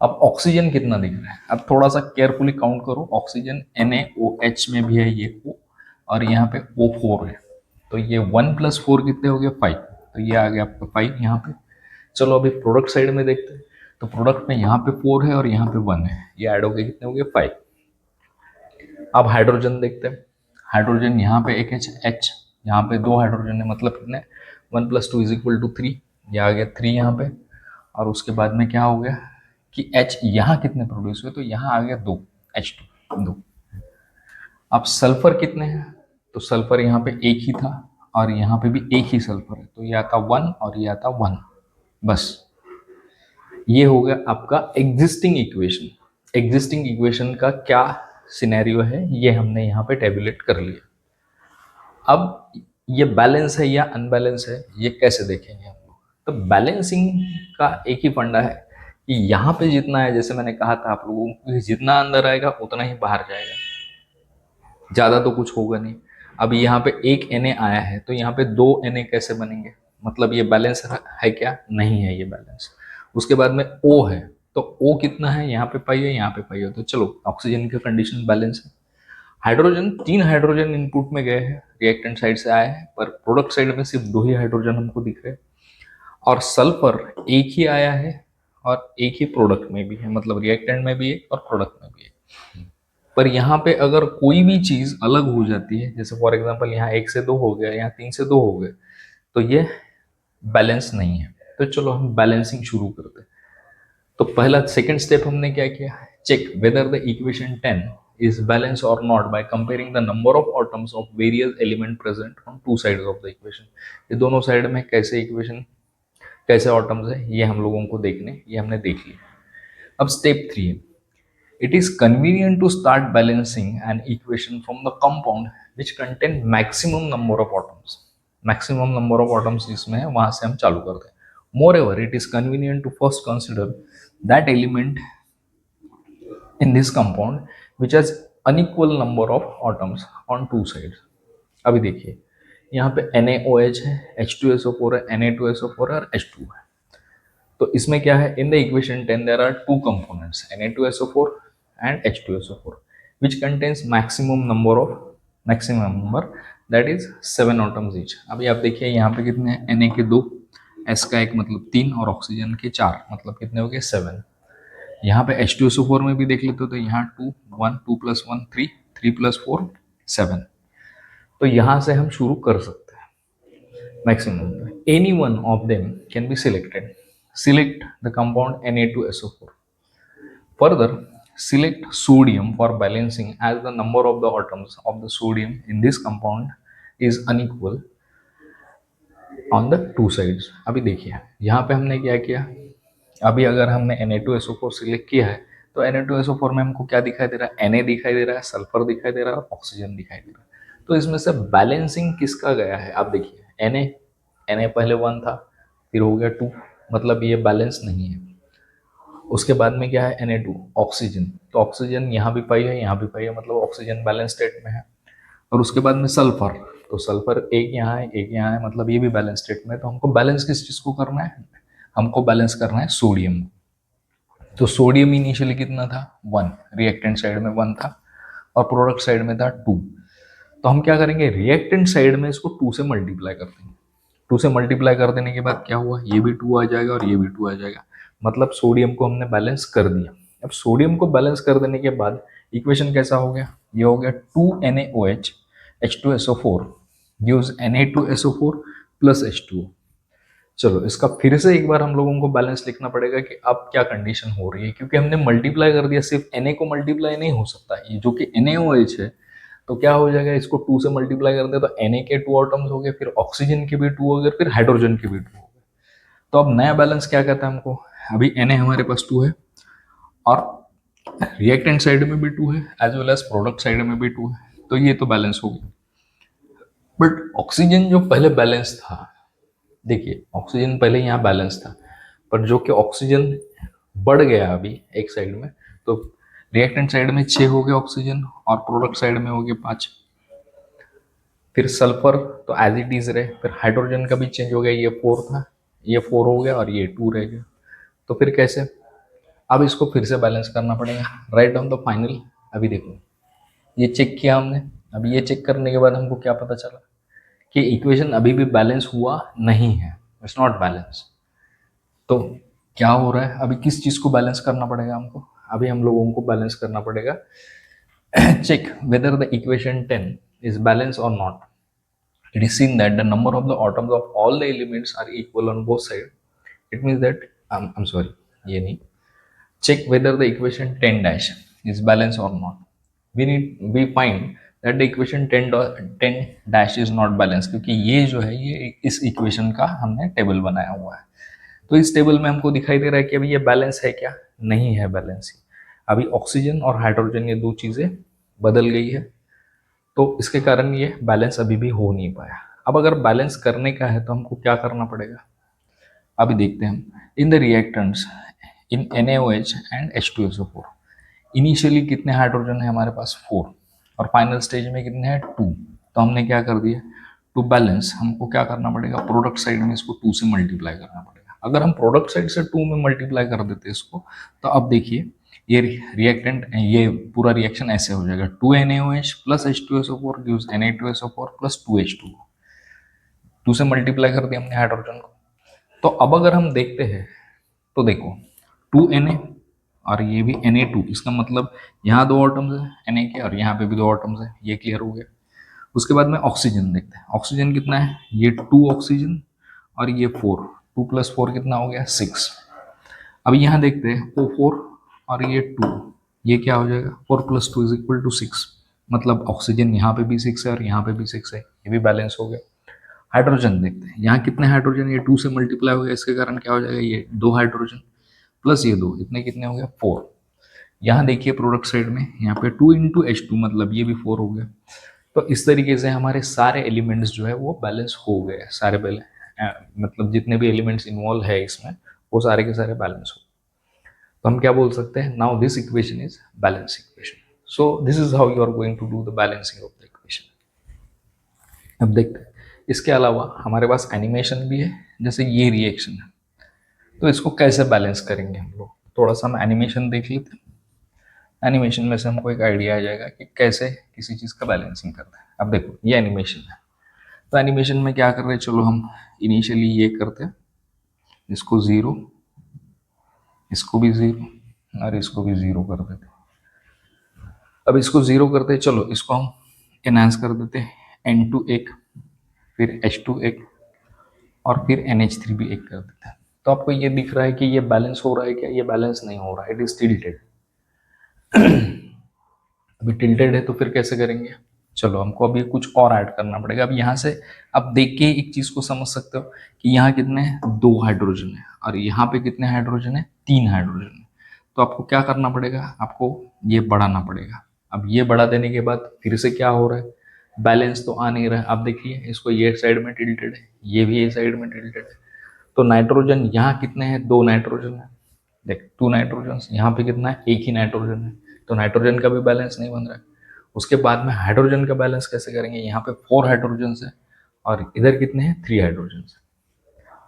अब ऑक्सीजन कितना दिख रहा है, अब थोड़ा सा केयरफुली काउंट करो, ऑक्सीजन NaOH में भी है ये O, और यहाँ पे O4 है, तो ये 1 + 4 कितने हो गए 5, तो ये आ गया आपका 5 यहाँ पे। चलो अभी प्रोडक्ट साइड में देखते हैं, तो प्रोडक्ट में यहाँ पे 4 है और यहाँ पे 1 है, ये ऐड हो गए कितने हो गए 5। अब हाइड्रोजन देखते हैं, हाइड्रोजन यहाँ पे एक H, यहाँ पे दो हाइड्रोजन है, मतलब कितने 1 + 2 = 3, ये आ गया 3 यहाँ पे। और उसके बाद में क्या हो गया कि H यहाँ कितने प्रोड्यूस हुए, तो यहाँ आ गया 2 H2 2। अब सल्फर कितने हैं, तो सल्फर यहाँ पे एक ही था और यहाँ पे भी एक ही सल्फर है, तो ये आता 1 और ये आता 1, बस। ये हो गया आपका एग्जिस्टिंग इक्वेशन। एग्जिस्टिंग इक्वेशन का क्या सिनेरियो है ये हमने यहाँ पे टेबुलेट कर लिया। अब ये बैलेंस है या अनबैलेंस है ये कैसे देखेंगे हम लोग, तो बैलेंसिंग का एक ही फंडा है कि यहाँ पे जितना है, जैसे मैंने कहा था आप लोगों को, कि जितना अंदर आएगा उतना ही बाहर जाएगा, ज़्यादा तो कुछ होगा नहीं। अब यहाँ पे एक Na आया है तो यहाँ पे दो Na कैसे बनेंगे, मतलब ये बैलेंस है क्या? नहीं है ये बैलेंस। उसके बाद में O है, तो O कितना है, यहाँ पे पाई है, यहाँ पे पाई है, तो चलो ऑक्सीजन की कंडीशन बैलेंस है। हाइड्रोजन, 3 हाइड्रोजन इनपुट में गए हैं, रिएक्टेंट साइड से आए हैं, पर प्रोडक्ट साइड में सिर्फ 2 ही हाइड्रोजन हमको दिख रहे हैं। और सल्फर एक ही आया है और एक ही प्रोडक्ट में भी है, मतलब रिएक्टेंट में भी है और प्रोडक्ट में भी है। पर यहाँ पे अगर कोई भी चीज अलग हो जाती है, जैसे फॉर एग्जांपल यहाँ 1 से 2 हो गया, यहाँ 3 से 2 हो गए, तो ये बैलेंस नहीं है। तो चलो हम बैलेंसिंग शुरू करते हैं। तो पहला सेकंड स्टेप हमने क्या किया, check whether the equation 10 is balanced or not by comparing the number of atoms of various element present on two sides of the equation। ये दोनों साइड में कैसे इक्वेशन, कैसे एटम्स है, ये हम लोगों को देखने, ये हमने देख लिया। अब स्टेप 3 है, it is convenient to start balancing an equation from the compound which contain maximum number of atoms। maximum number of atoms जिसमें है वहां से हम चालू करते हैं। moreover it is convenient to first consider that element in this compound which has unequal number of atoms on two sides। अभी देखिए यहाँ पे NaOH है, H2SO4 है, Na2SO4 है और H2 है। तो इसमें क्या है, in the equation 10 there are two components Na2SO4 and H2SO4 which contains maximum number that is 7 atoms each। अभी आप देखिए यहाँ पे कितने हैं, Na के 2, S का 1 मतलब 3 और ऑक्सीजन के 4, मतलब कितने हो गए 7। यहाँ पे H2SO4 में भी देख लेते हो तो यहाँ 2 1 2 + 1 3 3 + 4 7। तो यहाँ से हम शुरू कर सकते हैं maximum. Any one of them can be selected. Select the compound Na2SO4। Further, select sodium for balancing as the number of the atoms of the sodium in this compound is unequal on the two sides। अभी देखिए यहाँ पे हमने क्या किया, अभी अगर हमने Na2SO4 सिलेक्ट किया है तो Na2SO4 में हमको क्या दिखाई दे रहा है, Na दिखाई दे रहा है, सल्फर दिखाई दे रहा है और ऑक्सीजन दिखाई दे रहा है। तो इसमें से बैलेंसिंग किसका गया है, आप देखिए Na पहले 1 था, फिर हो गया 2, मतलब ये बैलेंस नहीं है। उसके बाद में क्या है Na2 ऑक्सीजन, तो ऑक्सीजन यहाँ भी पाई है, यहाँ भी पाई है, मतलब ऑक्सीजन बैलेंस स्टेट में है। और उसके बाद में सल्फर, तो सल्फर एक यहाँ है एक यहाँ है, मतलब ये भी बैलेंस स्टेट में है। तो हमको बैलेंस किस चीज़ को करना है, हमको बैलेंस करना है सोडियम। तो सोडियम इनिशियली कितना था 1, रिएक्टेंट साइड में 1 था और प्रोडक्ट साइड में था 2। तो हम क्या करेंगे, रिएक्टेंट साइड में इसको 2 से मल्टीप्लाई कर देंगे। 2 से मल्टीप्लाई कर देने के बाद क्या हुआ, ये भी 2 आ जाएगा और ये भी 2 आ जाएगा, मतलब सोडियम को हमने बैलेंस कर दिया। अब सोडियम को बैलेंस कर देने के बाद इक्वेशन कैसा हो गया, ये हो गया 2NaOH H2SO4 gives Na2SO4 plus H2O। चलो इसका फिर से एक बार हम लोगों को बैलेंस लिखना पड़ेगा कि अब क्या कंडीशन हो रही है, क्योंकि हमने मल्टीप्लाई कर दिया, सिर्फ Na को मल्टीप्लाई नहीं हो सकता, ये जो कि NaOH है तो क्या हो जाएगा, इसको 2 से मल्टीप्लाई कर दे तो Na के 2 एटम्स हो गए, फिर ऑक्सीजन के भी 2 हो गए, फिर हाइड्रोजन के भी 2 हो गए। तो अब नया बैलेंस क्या कहता है हमको, अभी Na हमारे पास 2 है और रिएक्टेंट साइड में भी 2 है as well as product side में भी 2 है, तो ये तो बैलेंस हो गया। बट ऑक्सीजन जो पहले बैलेंस था, देखिए ऑक्सीजन पहले यहाँ बैलेंस था, पर जो कि ऑक्सीजन बढ़ गया अभी एक साइड में, तो रिएक्टेंट साइड में 6 हो गया ऑक्सीजन और प्रोडक्ट साइड में हो गया 5। फिर सल्फर तो एज इट इज रहे, फिर हाइड्रोजन का भी चेंज हो गया, ये 4 था, ये 4 हो गया और ये 2 रह गया। तो फिर कैसे, अब इसको फिर से बैलेंस करना पड़ेगा, राइट ऑन द फाइनल। अभी देखो ये चेक किया हमने, अभी ये चेक करने के बाद हमको क्या पता चला कि इक्वेशन अभी भी बैलेंस हुआ नहीं है, इट्स नॉट बैलेंस। तो क्या हो रहा है, अभी किस चीज़ को बैलेंस करना पड़ेगा हमको, अभी हम लोगों को बैलेंस करना पड़ेगा check whether the equation 10 is balanced or not। It is seen that the number of the atoms of all the elements are equal on both sides। It means that I'm sorry, ये नहीं, check whether the equation 10 dash is balanced or not। we find that the equation 10 dash is not balanced, क्योंकि ये जो है ये इस equation का हमने टेबल बनाया हुआ है। तो इस टेबल में हमको दिखाई दे रहा है कि अभी ये बैलेंस है क्या, नहीं है बैलेंस। अभी ऑक्सीजन और हाइड्रोजन ये 2 चीज़ें बदल गई है, तो इसके कारण ये बैलेंस अभी भी हो नहीं पाया। अब अगर बैलेंस करने का है तो हमको क्या करना पड़ेगा, अभी देखते हैं हम in the reactants in NaOH and H2SO4 initially कितने हाइड्रोजन है हमारे पास 4 और फाइनल स्टेज में कितने हैं 2। तो हमने क्या कर दिया, टू बैलेंस हमको क्या करना पड़ेगा, प्रोडक्ट साइड में इसको 2 से मल्टीप्लाई करना पड़ेगा। अगर हम प्रोडक्ट साइड से 2 में मल्टीप्लाई कर देते इसको, तो अब देखिए ये रिएक्टेंट, ये पूरा रिएक्शन ऐसे हो जाएगा 2NaOH plus H2SO4 gives Na2SO4 plus 2H2। 2 से मल्टीप्लाई कर दिया हमने हाइड्रोजन को। तो अब अगर हम देखते हैं तो देखो 2Na और ये भी Na2, इसका मतलब यहाँ 2 एटम्स है Na के और यहाँ पे भी 2 एटम्स है, ये क्लियर हो गया। उसके बाद में ऑक्सीजन देखते हैं, ऑक्सीजन कितना है, ये 2 ऑक्सीजन और ये 4, 2 + 4 कितना हो गया 6। अब यहाँ देखते हैं O4 और ये 2, ये क्या हो जाएगा 4 + 2 = 6, मतलब ऑक्सीजन यहाँ पे भी 6 है और यहाँ पे भी 6 है, ये भी बैलेंस हो गया। हाइड्रोजन देखते हैं, यहाँ कितने हाइड्रोजन, ये 2 से मल्टीप्लाई हो गया, इसके कारण क्या हो जाएगा, ये 2 हाइड्रोजन प्लस ये 2, इतने कितने हो गया 4। यहाँ देखिए प्रोडक्ट साइड में यहाँ पे 2 × H2, मतलब ये भी 4 हो गया। तो इस तरीके से हमारे सारे एलिमेंट्स जो है वो बैलेंस हो गए, सारे मतलब जितने भी एलिमेंट्स इन्वॉल्व है इसमें वो सारे के सारे बैलेंस हो। तो हम क्या बोल सकते हैं, now this equation is balance equation. So this is how you are going to do the balancing of the equation. अब देखते हैं इसके अलावा हमारे पास एनिमेशन भी है, जैसे ये रिएक्शन है, तो इसको कैसे बैलेंस करेंगे हम लोग, थोड़ा सा हम एनिमेशन देख लेते हैं। एनिमेशन में से हमको एक आइडिया आ जाएगा कि कैसे किसी चीज़ का बैलेंसिंग करना है। अब देखो ये एनिमेशन है, तो एनिमेशन में क्या कर रहे हैं, चलो हम इनिशियली ये करते हैं, इसको 0, इसको भी 0 और इसको भी 0 कर देते हैं। अब इसको 0 करते हैं, चलो इसको हम एनहांस कर देते हैं, N2 एक, फिर H2 एक और फिर NH3 भी एक कर देते हैं। तो आपको ये दिख रहा है कि ये बैलेंस हो रहा है क्या, ये बैलेंस नहीं हो रहा है, इट इज टिल्टेड। अभी टिल्टेड है तो फिर कैसे करेंगे, चलो हमको अभी कुछ और ऐड करना पड़ेगा। अब यहाँ से आप देख के एक चीज को समझ सकते हो कि यहाँ कितने 2 हाइड्रोजन है और यहाँ पे कितने हाइड्रोजन है, 3 हाइड्रोजन है। तो आपको क्या करना पड़ेगा, आपको ये बढ़ाना पड़ेगा। अब ये बढ़ा देने के बाद फिर से क्या हो रहा है, बैलेंस तो आ नहीं रहा है। आप देखिए इसको ये साइड में टिल्टेड है, ये भी ये साइड में टिल्टेड है। तो नाइट्रोजन यहाँ कितने हैं, 2 नाइट्रोजन है, देख 2 नाइट्रोजन, यहाँ पे कितना है, एक ही नाइट्रोजन है, तो नाइट्रोजन का भी बैलेंस नहीं बन रहा है। उसके बाद में हाइड्रोजन का बैलेंस कैसे करेंगे, यहाँ पे 4 हाइड्रोजन है और इधर कितने हैं 3 हाइड्रोजन है,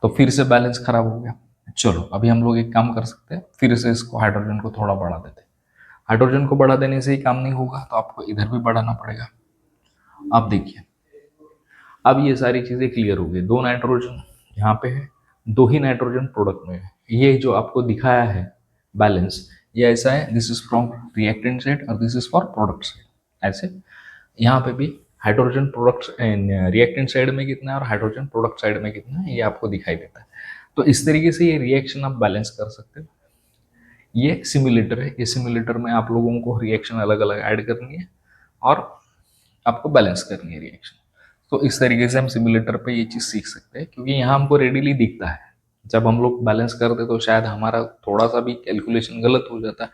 तो फिर से बैलेंस खराब हो गया। चलो अभी हम लोग एक काम कर सकते हैं, फिर से इसको हाइड्रोजन को थोड़ा बढ़ा देते हैं। हाइड्रोजन को बढ़ा देने से ही काम नहीं होगा, तो आपको इधर भी बढ़ाना पड़ेगा। आप देखिए अब ये सारी चीजें क्लियर हो गई, 2 नाइट्रोजन यहाँ पे है, 2 ही नाइट्रोजन प्रोडक्ट में है। ये जो आपको दिखाया है बैलेंस, ये ऐसा है, this is from reactant side और this is for product side. ऐसे यहाँ पे भी हाइड्रोजन प्रोडक्ट रिएक्टेंट साइड में कितना है और हाइड्रोजन प्रोडक्ट साइड में कितना है, ये आपको दिखाई देता है। तो इस तरीके से ये रिएक्शन आप बैलेंस कर सकते हो। ये सिमुलेटर है, ये सिमुलेटर में आप लोगों को रिएक्शन अलग अलग ऐड करनी है और आपको बैलेंस करनी है रिएक्शन। तो इस तरीके से हम सिमुलेटर पे ये चीज़ सीख सकते हैं, क्योंकि यहाँ हमको रेडीली दिखता है। जब हम लोग बैलेंस करते तो शायद हमारा थोड़ा सा भी कैलकुलेशन गलत हो जाता है,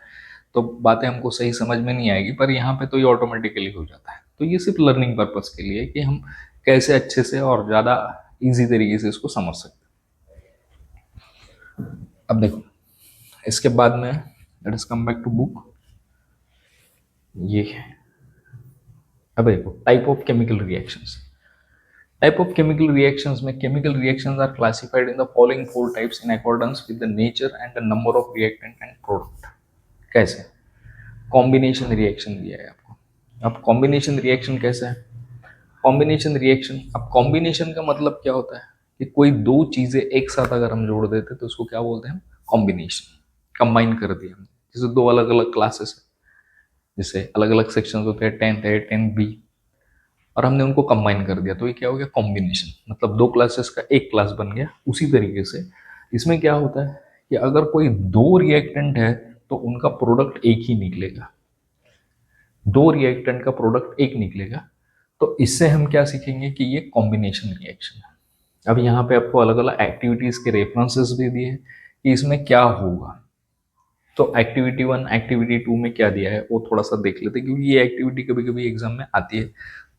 तो बातें हमको सही समझ में नहीं आएगी, पर यहाँ पे तो ये ऑटोमेटिकली हो जाता है। तो ये सिर्फ लर्निंग पर्पज के लिए कि हम कैसे अच्छे से और ज़्यादा ईजी तरीके से इसको समझ सकते हैं। अब देखो इसके बाद में let us come back to book. ये अब देखो type of chemical reactions. Type of chemical reactions में chemical reactions are classified in the following 4 types in accordance with the nature and the number of reactant and product। कैसे, combination reaction दिया है आपको। अब combination reaction कैसे है, combination reaction, अब combination का मतलब क्या होता है कि कोई 2 चीजें एक साथ अगर हम जोड़ देते तो उसको क्या बोलते हैं, कॉम्बिनेशन। कंबाइन कर दिया हमने, जैसे 2 अलग अलग क्लासेस है, जैसे अलग अलग सेक्शन होते हैं, 10th है 10B, और हमने उनको कंबाइन कर दिया, तो ये क्या हो गया कॉम्बिनेशन, मतलब 2 क्लासेस का एक क्लास बन गया। उसी तरीके से इसमें क्या होता है कि अगर कोई 2 रिएक्टेंट है तो उनका प्रोडक्ट एक ही निकलेगा, 2 रिएक्टेंट का प्रोडक्ट एक निकलेगा। तो इससे हम क्या सीखेंगे कि ये कॉम्बिनेशन रिएक्शन है। अब यहाँ पे आपको अलग अलग एक्टिविटीज के रेफरेंसेस भी दिए कि इसमें क्या होगा। तो एक्टिविटी 1 एक्टिविटी 2 में क्या दिया है वो थोड़ा सा देख लेते हैं, क्योंकि ये एक्टिविटी कभी कभी एग्जाम में आती है,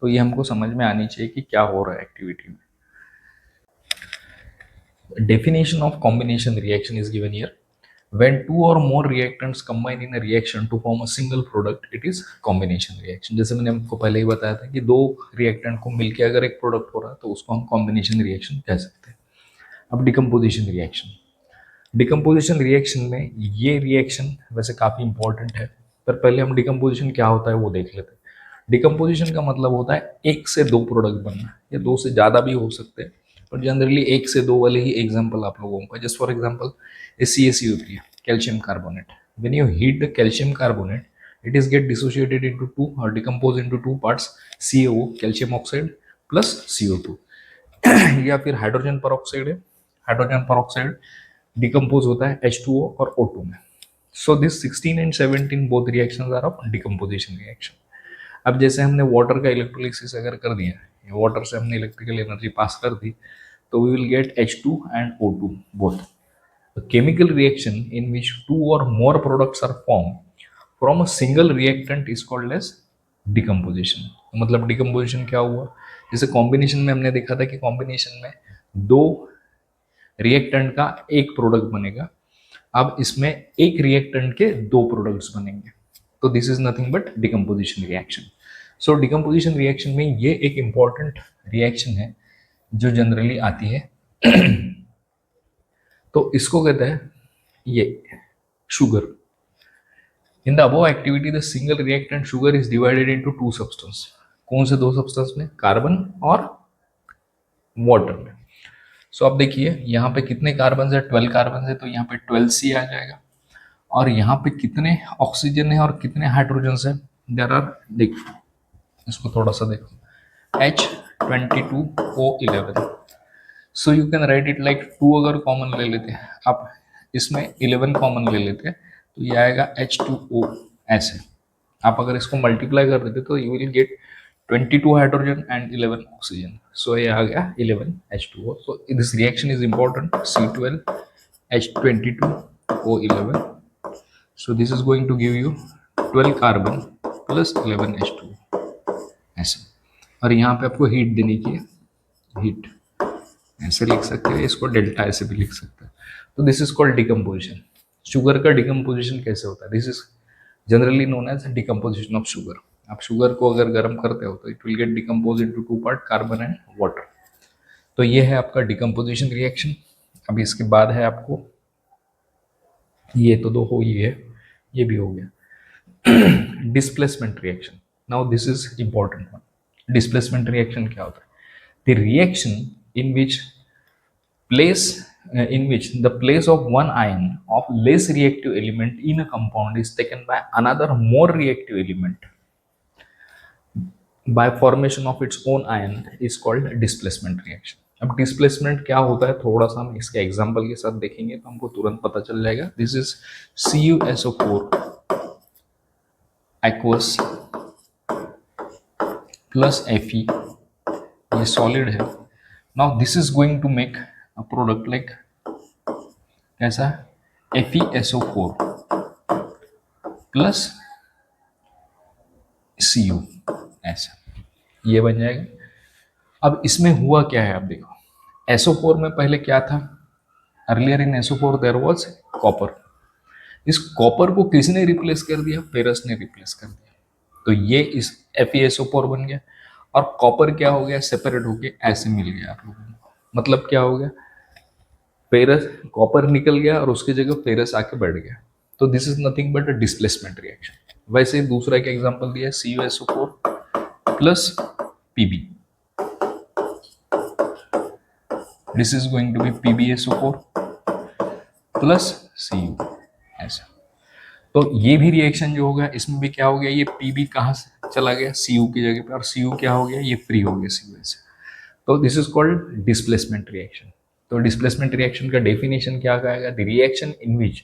तो ये हमको समझ में आनी चाहिए कि क्या हो रहा है एक्टिविटी में। Definition of combination reaction is given here. When two or more reactants combine in a reaction to form a single product, it is combination reaction. जैसे मैंने आपको पहले ही बताया था कि दो रिएक्टेंट को मिलकर अगर एक प्रोडक्ट हो रहा है तो उसको हम कॉम्बिनेशन रिएक्शन कह सकते हैं. अब डिकम्पोजिशन रिएक्शन. डिकम्पोजिशन रिएक्शन में ये रिएक्शन वैसे काफ़ी इंपॉर्टेंट है, पर पहले हम डिकम्पोजिशन क्या होता है वो देख लेते हैं. डिकम्पोजिशन का मतलब होता है एक से दो प्रोडक्ट बनना, या दो से ज़्यादा भी हो सकते हैं, पर जनरली एक से दो वाले ही एग्जाम्पल आप लोगों का. Just for example CaCO3, calcium carbonate. When you heat the calcium carbonate, it is get dissociated into two or decomposed into two parts, CaO calcium oxide plus CO2. या फिर हाइड्रोजन परऑक्साइड है, hydrogen peroxide decompose होता है H2O और O2 में. So this 16 and 17 both reactions are of decomposition reaction. अब जैसे हमने वाटर का इलेक्ट्रोलिसिस अगर कर दिया, वाटर से हमने इलेक्ट्रिकल एनर्जी पास कर दी, तो we will get H2 and O2 both. A chemical reaction in which two or more products are formed from a single reactant is called as decomposition. मतलब decomposition क्या हुआ, जैसे कॉम्बिनेशन में हमने देखा था कि कॉम्बिनेशन में दो रिएक्टेंट का एक प्रोडक्ट बनेगा, अब इसमें एक रिएक्टेंट के दो प्रोडक्ट्स बनेंगे, तो this is nothing but decomposition reaction. So decomposition reaction में ये एक इंपॉर्टेंट रिएक्शन है जो जनरली आती है. तो इसको कहते हैं ये sugar. In the above activity the single reactant sugar is divided into two substance. कौन से दो सब्सटेंस में, कार्बन और वाटर में. सो अब देखिए यहाँ पे कितने कार्बन है, 12 कार्बन है, तो यहाँ पे 12C आ जाएगा. और यहाँ पे कितने ऑक्सीजन है और कितने हाइड्रोजन है, देयर आर, देखो इसको थोड़ा सा देखो, H22O11. So you can write it like 2 अगर कॉमन ले लेते हैं आप, इसमें 11 कॉमन ले लेते हैं, तो ये आएगा H2O ऐसे. आप अगर इसको मल्टीप्लाई कर देते तो you will get 22 hydrogen and 11 oxygen. So ये आ गया 11 H2O. So this reaction is important, C12 H22O11. So this is going to give you 12 carbon plus 11 H2O ऐसे. और यहाँ पे आपको हीट देने की है, हीट ऐसे लिख सकते हैं, इसको डेल्टा ऐसे भी लिख सकते हैं. तो this is called decomposition. Sugar का डिकम्पोजिशन कैसे होता है, this is generally known as decomposition of sugar. आप शुगर को अगर गर्म करते हो तो it will get decompose into two part, carbon and water. तो ये है आपका डिकम्पोजिशन रिएक्शन. अभी इसके बाद है आपको, ये तो दो हो ही है, ये भी हो गया, displacement reaction. Now this is important one. Displacement reaction क्या होता है, the reaction in which the place of one ion of less reactive element in a compound is taken by another more reactive element by formation of its own ion is called displacement reaction. अब displacement क्या होता है थोड़ा सा हम इसके example के साथ देखेंगे तो हमको तुरंत पता चल जाएगा. This is CuSO4 aqueous plus Fe, ये सॉलिड है. Now this is going to make a product like कैसा, FeSO4 प्लस Cu ऐसा, ये बन जाएगा. अब इसमें हुआ क्या है, आप देखो SO4 में पहले क्या था, earlier in SO4 there was copper. इस कॉपर को किसने रिप्लेस कर दिया, फेरस ने रिप्लेस कर दिया, तो ये इस FeSO4 बन गया. और कॉपर क्या हो गया, सेपरेट होके ऐसे मिल गया आप लोगों को. मतलब क्या हो गया, फेरस, कॉपर निकल गया और उसकी जगह फेरस आके बैठ गया. तो this is nothing but a displacement reaction. वैसे दूसरा एक एग्जांपल दिया है, CuSO4 plus Pb. This is going to be PbSO4 plus Cu ऐसा. तो ये भी रिएक्शन जो होगा इसमें भी क्या हो गया, ये Pb कहाँ से चला गया, Cu की जगह पे, और Cu क्या हो गया, ये फ्री हो गया Cu से. तो this is called displacement reaction. तो डिस्प्लेसमेंट रिएक्शन का डेफिनेशन क्या आएगा, द रिएक्शन इन विच,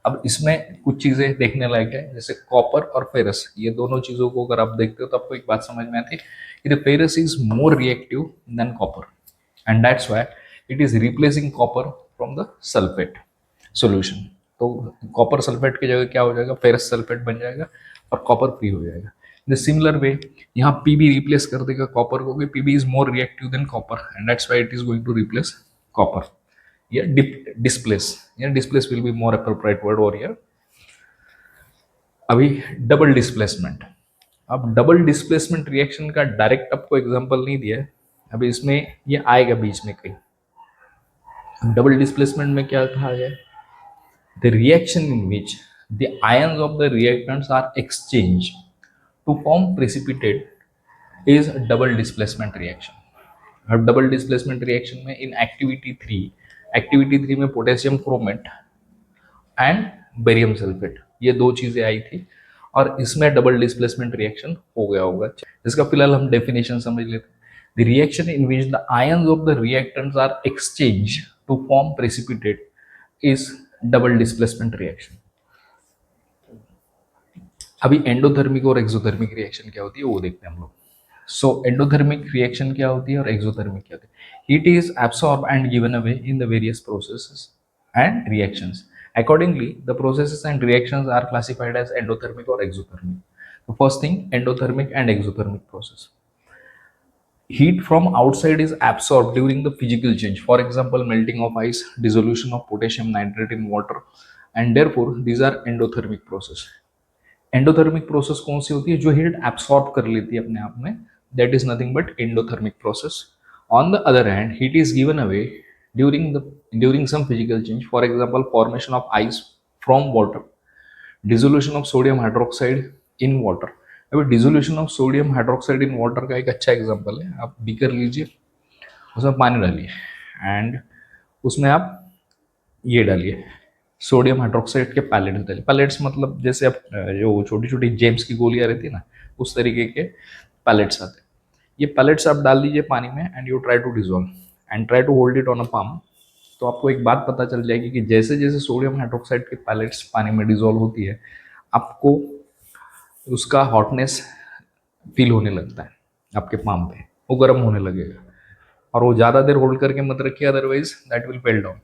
अब इसमें कुछ चीजें देखने लायक है, जैसे कॉपर और फेरस, ये दोनों चीजों को अगर आप देखते हो तो आपको एक बात समझ में आती है कि the ferrous is more reactive than copper, and that's why it is replacing copper from the sulphate solution. तो कॉपर सल्फेट की जगह क्या हो जाएगा, फेरस सल्फेट बन जाएगा और कॉपर फ्री हो जाएगा. इन द सिमिलर वे यहाँ Pb रिप्लेस कर देगा कॉपर को, Pb is more reactive than copper, and that's why it is going to replace copper. या डिस्प्लेस, या displace will be more appropriate word और here. अभी डबल डिस्प्लेसमेंट, अब double displacement reaction का direct आपको एग्जांपल नहीं दिया है, अभी इसमें ये आएगा बीच में कहीं। डबल डिस्प्लेसमेंट में क्या कहा गया, the reaction in which the ions of the reactants are exchange to form precipitate is double displacement reaction. अब डबल डिस्प्लेसमेंट रिएक्शन में इन एक्टिविटी 3 में potassium chromate and barium sulphate, ये दो चीजें आई थी और इसमें डबल डिस्प्लेसमेंट रिएक्शन हो गया होगा। इसका फिलहाल हम डेफिनेशन समझ लेते हैं। The reaction in which the ions of the reactants are exchange to form precipitate is double displacement reaction. अभी एंडोथर्मिक और एक्सोथर्मिक रिएक्शन क्या होती है वो देखते हैं हम लोग। सो एंडोथर्मिक रिएक्शन क्या होती है और एक्सोथर्मिक क्या होती है। Heat is absorb and given away in the various processes and reactions. Accordingly, the processes and reactions are classified as endothermic or exothermic. The first thing, endothermic and exothermic process. Heat from outside is absorbed during the physical change. For example, melting of ice, dissolution of potassium nitrate in water, and therefore these are endothermic process. Endothermic process कौन सी होती है, जो heat absorb कर लेती है अपने आप में, that is nothing but endothermic process. On the other hand, heat is given away during some physical change, for example formation of ice from water, dissolution of sodium hydroxide in water। अभी dissolution of sodium hydroxide in water का एक अच्छा example है, आप beaker लीजिए, उसमें पानी डालिए एंड उसमें आप ये डालिए सोडियम हाइड्रोक्साइड के पैलेट्स डालिए। पैलेट्स मतलब जैसे आप जो छोटी छोटी जेम्स की गोलियां रहती है ना, उस तरीके के पैलेट्स आते हैं। ये पैलेट्स आप डाल दीजिए पानी में and you try to dissolve and try to hold it on a palm. तो आपको एक बात पता चल जाएगी कि जैसे जैसे सोडियम हाइड्रोक्साइड के पैलेट्स पानी में डिजोल्व होती है, आपको उसका हॉटनेस फील होने लगता है आपके पाम पे, वो गर्म होने लगेगा और वो ज़्यादा देर होल्ड करके मत रखिए, otherwise that will fell down.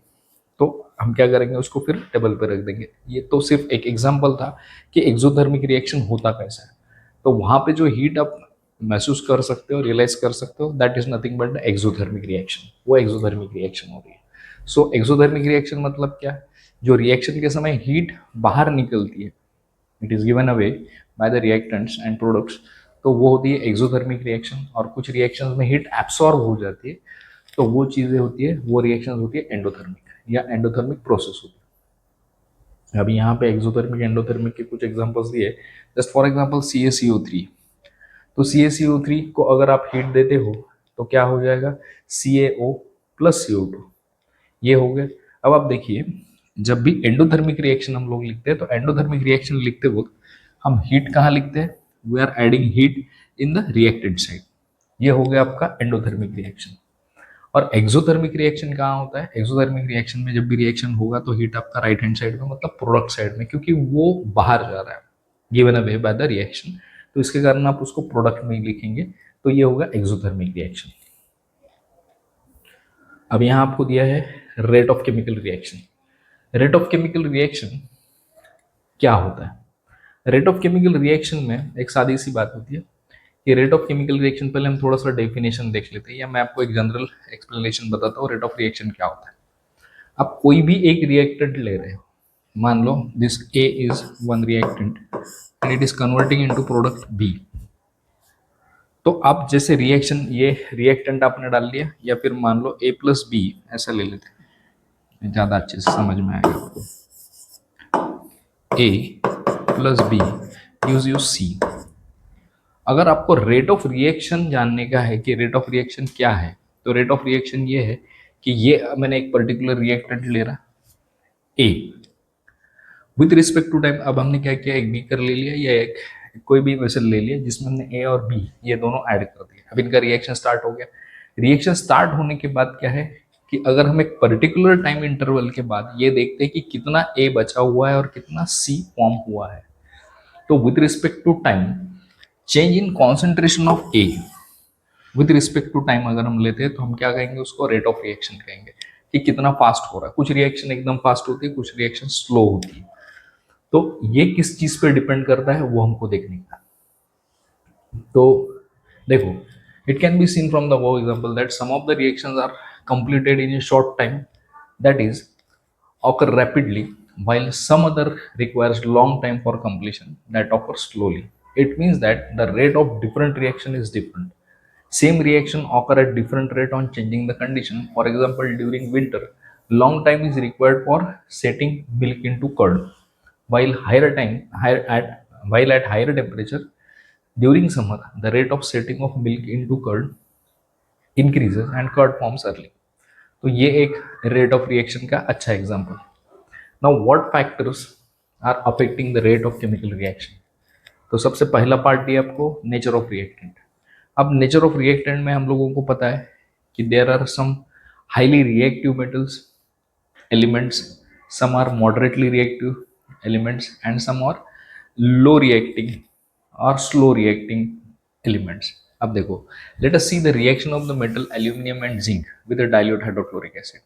तो हम क्या करेंगे, उसको फिर टेबल पे रख देंगे। ये तो सिर्फ एक एग्जांपल था कि एक्सोथर्मिक रिएक्शन होता कैसा है। तो वहाँ पे जो हीट आप महसूस कर सकते हो, रियलाइज कर सकते हो, that is nothing but exothermic reaction, वो एक्सोथर्मिक रिएक्शन हो रही है। सो एक्सोथर्मिक रिएक्शन मतलब क्या, जो रिएक्शन के समय हीट बाहर निकलती है, it is given away by the reactants and products, तो वो होती है एक्सोथर्मिक रिएक्शन। और कुछ रिएक्शंस में हीट एब्सॉर्ब हो जाती है, तो वो चीज़ें होती है, वो रिएक्शन होती है एंडोथर्मिक या एंडोथर्मिक प्रोसेस होती है। अभी यहाँ पे एक्सोथर्मिक एंडोथर्मिक के कुछ एग्जांपल्स दिए, जस्ट फॉर एग्जांपल CaCO3। तो CaCO3 को अगर आप हीट देते हो तो क्या हो जाएगा, CaO प्लस CO2, ये हो गया। अब आप देखिए, जब भी एंडोथर्मिक रिएक्शन हम लोग लिखते हैं तो एंडोथर्मिक रिएक्शन लिखते वक्त हम हीट कहाँ लिखते हैं, we are adding heat in the reacted side, ये हो गया आपका एंडोथर्मिक रिएक्शन। और एक्सोथर्मिक रिएक्शन कहाँ होता है, एक्सोथर्मिक रिएक्शन में जब भी रिएक्शन होगा तो हीट आपका राइट हैंड साइड में, मतलब प्रोडक्ट साइड में, क्योंकि वो बाहर जा रहा है given away by the reaction, तो इसके कारण आप उसको प्रोडक्ट में ही लिखेंगे, तो ये होगा एक्सोथर्मिक रिएक्शन। अब यहाँ आपको दिया है rate of chemical reaction. Rate of chemical reaction क्या होता है, रेट ऑफ केमिकल रिएक्शन में एक सादी सी बात होती है कि रेट ऑफ केमिकल रिएक्शन, पहले हम थोड़ा सा डेफिनेशन देख लेते हैं या मैं आपको एक जनरल एक्सप्लेनेशन बताता हूँ रेट ऑफ रिएक्शन क्या होता है। आप कोई भी एक रिएक्टेंट ले रहे हो, मान लो this A is one reactant and it is converting into product B। तो आप जैसे रिएक्शन, ये रिएक्टेंट आपने डाल लिया, या फिर मान लो A प्लस B ऐसा ले लेते हैं, ज़्यादा अच्छे से समझ में आएगा आपको। A plus B gives you C। अगर आपको रेट ऑफ रिएक्शन जानने का है कि रेट ऑफ रिएक्शन क्या है, तो रेट ऑफ रिएक्शन ये है कि ये मैंने एक पर्टिकुलर रिएक्टेंट ले रहा A with respect to time. अब हमने क्या किया, एक बीकर ले लिया या एक कोई भी वेसल ले लिया जिसमें हमने A और B ये दोनों ऐड कर दिया। अब इनका रिएक्शन स्टार्ट हो गया। रिएक्शन स्टार्ट होने के बाद क्या है कि अगर हम एक पर्टिकुलर टाइम इंटरवल के बाद ये देखते हैं कि कितना A बचा हुआ है और कितना C फॉर्म हुआ है, तो with respect to time change in concentration of A with respect to time अगर हम लेते हैं तो हम क्या कहेंगे, उसको रेट ऑफ रिएक्शन कहेंगे कि कितना फास्ट हो रहा है। कुछ रिएक्शन एकदम फास्ट होती है, कुछ रिएक्शन स्लो होती है, तो ये किस चीज पे डिपेंड करता है वो हमको देखने का। तो देखो, it can be seen from the वो example that some of the reactions are completed in a short time that is occur rapidly while some other requires long time for completion that occurs slowly. It means that the rate of different reaction is different. Same reaction occur at different rate on changing the condition. For example, during winter, long time is required for setting milk into curd, while at higher temperature during summer, the rate of setting of milk into curd increases and curd forms early. तो ये एक rate of reaction का अच्छा example. Now what factors are affecting the rate of chemical reaction. तो सबसे पहला part दिया आपको नेचर ऑफ रिएक्टेंट. अब नेचर ऑफ रिएक्टेंट में हम लोगों को पता है कि there are some highly reactive metals elements, some are moderately reactive elements, and some are low reacting or slow reacting elements. अब देखो, let us see the reaction of the metal aluminum and zinc with the dilute hydrochloric acid.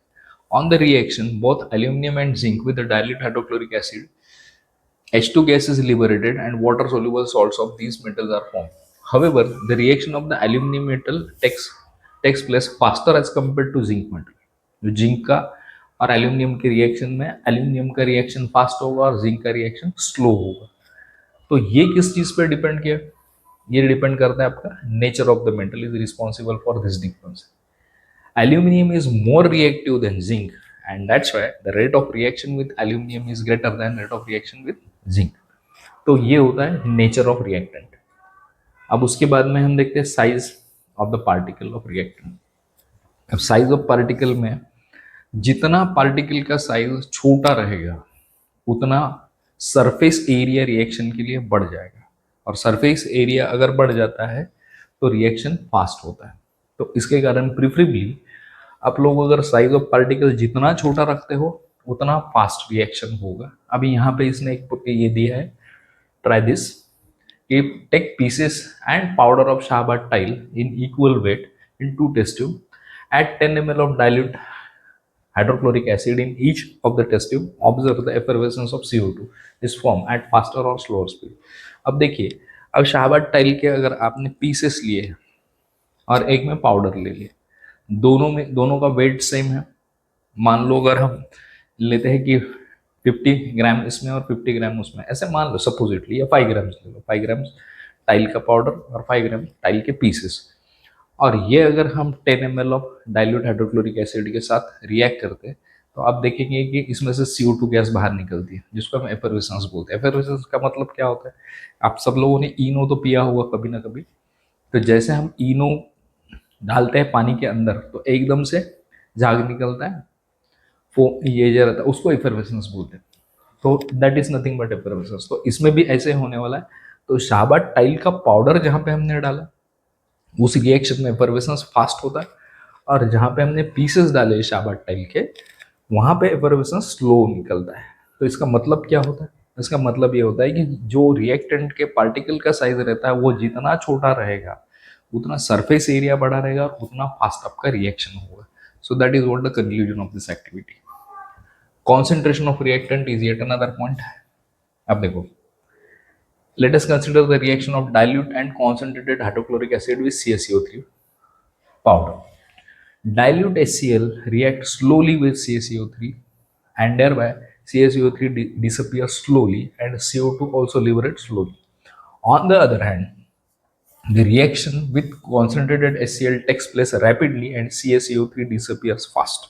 On the reaction, both aluminum and zinc with the dilute hydrochloric acid, H2 gas is liberated and water soluble salts of these metals are formed. However, the reaction of the aluminum metal takes place faster as compared to zinc metal. जो zinc का और aluminium के reaction में aluminium का reaction fast होगा और zinc का reaction slow होगा. तो ये किस चीज पे डिपेंड किया? ये डिपेंड करता है आपका nature of the metal is responsible for this difference. Aluminium is more reactive than zinc, and that's why the rate of reaction with aluminium is greater than rate of reaction with zinc. तो ये होता है nature of reactant. अब उसके बाद में हम देखते हैं size of the particle of reactant. अब साइज ऑफ पार्टिकल में जितना पार्टिकल का साइज छोटा रहेगा उतना सरफेस एरिया रिएक्शन के लिए बढ़ जाएगा, और सरफेस एरिया अगर बढ़ जाता है तो रिएक्शन फास्ट होता है. तो इसके कारण प्रिफरेबली आप लोग अगर साइज ऑफ पार्टिकल जितना छोटा रखते हो उतना फास्ट रिएक्शन होगा. अभी यहाँ पे इसने एक ये दिया है, try this. Take pieces and powder of Shahabad tile in equal weight in 2 test tube, add 10 ml of dilute hydrochloric acid in each of the test tube. Observe the effervescence of CO2 is formed at faster or slower speed. अब देखिए, अब Shahabad tile के अगर आपने pieces लिए और एक में पाउडर ले लिए, दोनों का वेट सेम है. मान लो अगर हम लेते हैं कि 50 ग्राम इसमें और 50 ग्राम उसमें, ऐसे मान लो सपोजिटली, या 5 ग्राम ले लो, 5 ग्राम टाइल का पाउडर और 5 ग्राम टाइल के पीसेस. और ये अगर हम 10 ml of dilute hydrochloric acid के साथ रिएक्ट करते हैं तो आप देखेंगे कि इसमें से CO2 गैस बाहर निकलती है, जिसको हम एफरवेसेंस बोलते हैं. एफरवेसेंस का मतलब क्या होता है? आप सब लोगों ने इनो तो पिया होगा कभी ना कभी. तो जैसे हम इनो डालते हैं पानी के अंदर तो एकदम से झाग निकलता है, ये जो रहता है उसको एफरवेसेंस बोलते हैं. तो that is nothing but effervescence. तो इसमें भी ऐसे होने वाला है. तो शाहबाद टाइल का पाउडर जहाँ पे हमने डाला उस रिएक्शन में एफरवेसेंस फास्ट होता है, और जहाँ पे हमने पीसेस डाले शाहबाद टाइल के वहाँ पे एफरवेसेंस स्लो निकलता है. तो इसका मतलब क्या होता है? इसका मतलब ये होता है कि जो रिएक्टेंट के पार्टिकल का साइज रहता है वो जितना छोटा रहेगा उतना सरफेस एरिया बड़ा रहेगा और उतना फास्ट आपका रिएक्शन होगा. So that is what the conclusion of this activity. Concentration of reactant is yet another point. अब देखो, let us consider the reaction of dilute and concentrated hydrochloric acid with CaCO3 powder. Dilute HCl reacts slowly with CaCO3 and thereby CaCO3 disappears slowly and CO2 also liberates slowly. On the other hand, the reaction with concentrated HCl takes place rapidly and CaCO3 disappears fast.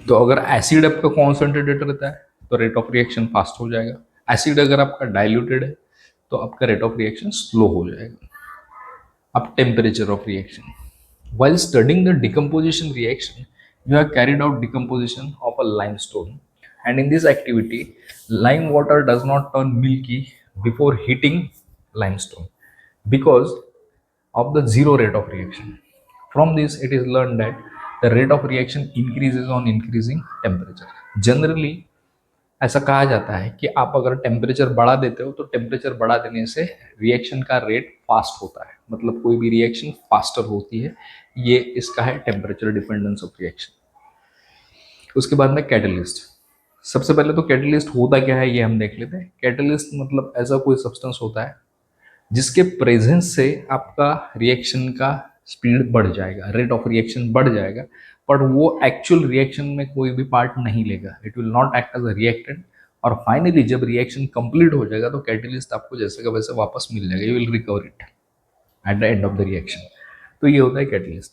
तो अगर acid आपका concentrated रहता है तो rate of reaction fast हो जाएगा. Acid अगर आपका डाइल्यूटेड है तो आपका रेट ऑफ रिएक्शन स्लो हो जाएगा. अब temperature of reaction. While studying the decomposition reaction, you have carried out decomposition of a limestone, and in this activity, lime water does not turn milky before heating limestone because of the zero rate of reaction. From this, it is learned that the rate of reaction increases on increasing temperature. Generally, ऐसा कहा जाता है कि आप अगर temperature बढ़ा देते हो तो टेम्परेचर बढ़ा देने से रिएक्शन का रेट फास्ट होता है, मतलब कोई भी रिएक्शन फास्टर होती है. ये इसका है टेम्परेचर डिपेंडेंस ऑफ रिएक्शन. उसके बाद में कैटलिस्ट. सबसे पहले तो कैटलिस्ट होता क्या है ये हम देख लेते हैं. कैटलिस्ट मतलब ऐसा कोई सब्सटेंस होता है जिसके प्रेजेंस से आपका रिएक्शन का स्पीड बढ़ जाएगा, रेट ऑफ रिएक्शन बढ़ जाएगा, पर वो एक्चुअल रिएक्शन में कोई भी पार्ट नहीं लेगा, it will not act as a reactant. और फाइनली जब रिएक्शन कंप्लीट हो जाएगा तो कैटलिस्ट आपको जैसे का वैसे वापस मिल जाएगा, you will recover it at the end of the reaction. तो ये होता है कैटलिस्ट।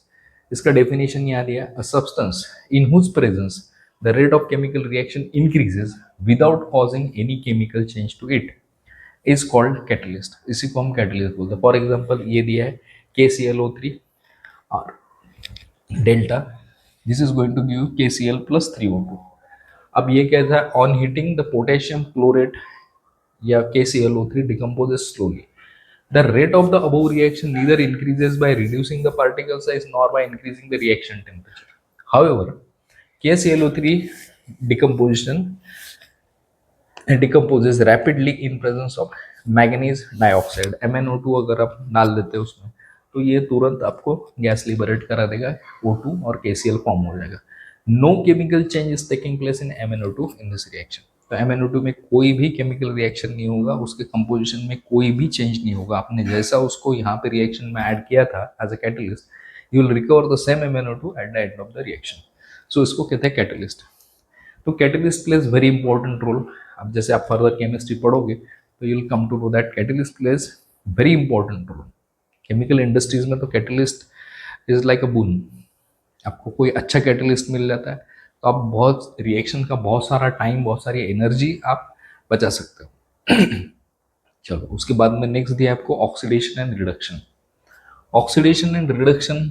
इसका डेफिनेशन यहाँ दिया, a substance in whose presence the rate of chemical reaction increases without causing any chemical change to it is called catalyst. इसी को हम कैटलिस्ट बोलते हैं। फॉर एग्जाम्पल ये दिया है KClO3 और delta, this is going to give KCl plus 3O2। अब ये क्या था, on heating the potassium chlorate या KClO3 decomposes slowly. The rate of the above reaction neither increases by reducing the particle size nor by increasing the reaction temperature. However, KClO3 decomposition decomposes rapidly in presence of manganese dioxide MnO2 अगर आप डाल देते हैं उसमें तो ये तुरंत आपको गैस लिबरेट करा देगा, O2 और KCl फॉर्म हो जाएगा। No chemical change is taking place in MnO2 in this reaction. तो MnO2 में कोई भी केमिकल रिएक्शन नहीं होगा, उसके कंपोजिशन में कोई भी चेंज नहीं होगा। आपने जैसा उसको यहाँ पे रिएक्शन में ऐड किया था as a catalyst, you will recover the same MnO2 at the end of the reaction. So इसको कहते हैं कैटलिस्ट। तो catalyst plays very important role. अब जैसे आप फर्दर केमिस्ट्री पढ़ोगे तो you will come to know that catalyst plays very important role. Chemical industries में तो catalyst is like a boon. आपको कोई अच्छा कैटलिस्ट मिल जाता है तो आप बहुत रिएक्शन का बहुत सारा टाइम, बहुत सारी एनर्जी आप बचा सकते हो। चलो उसके बाद में नेक्स्ट दिया आपको oxidation and reduction. Oxidation and reduction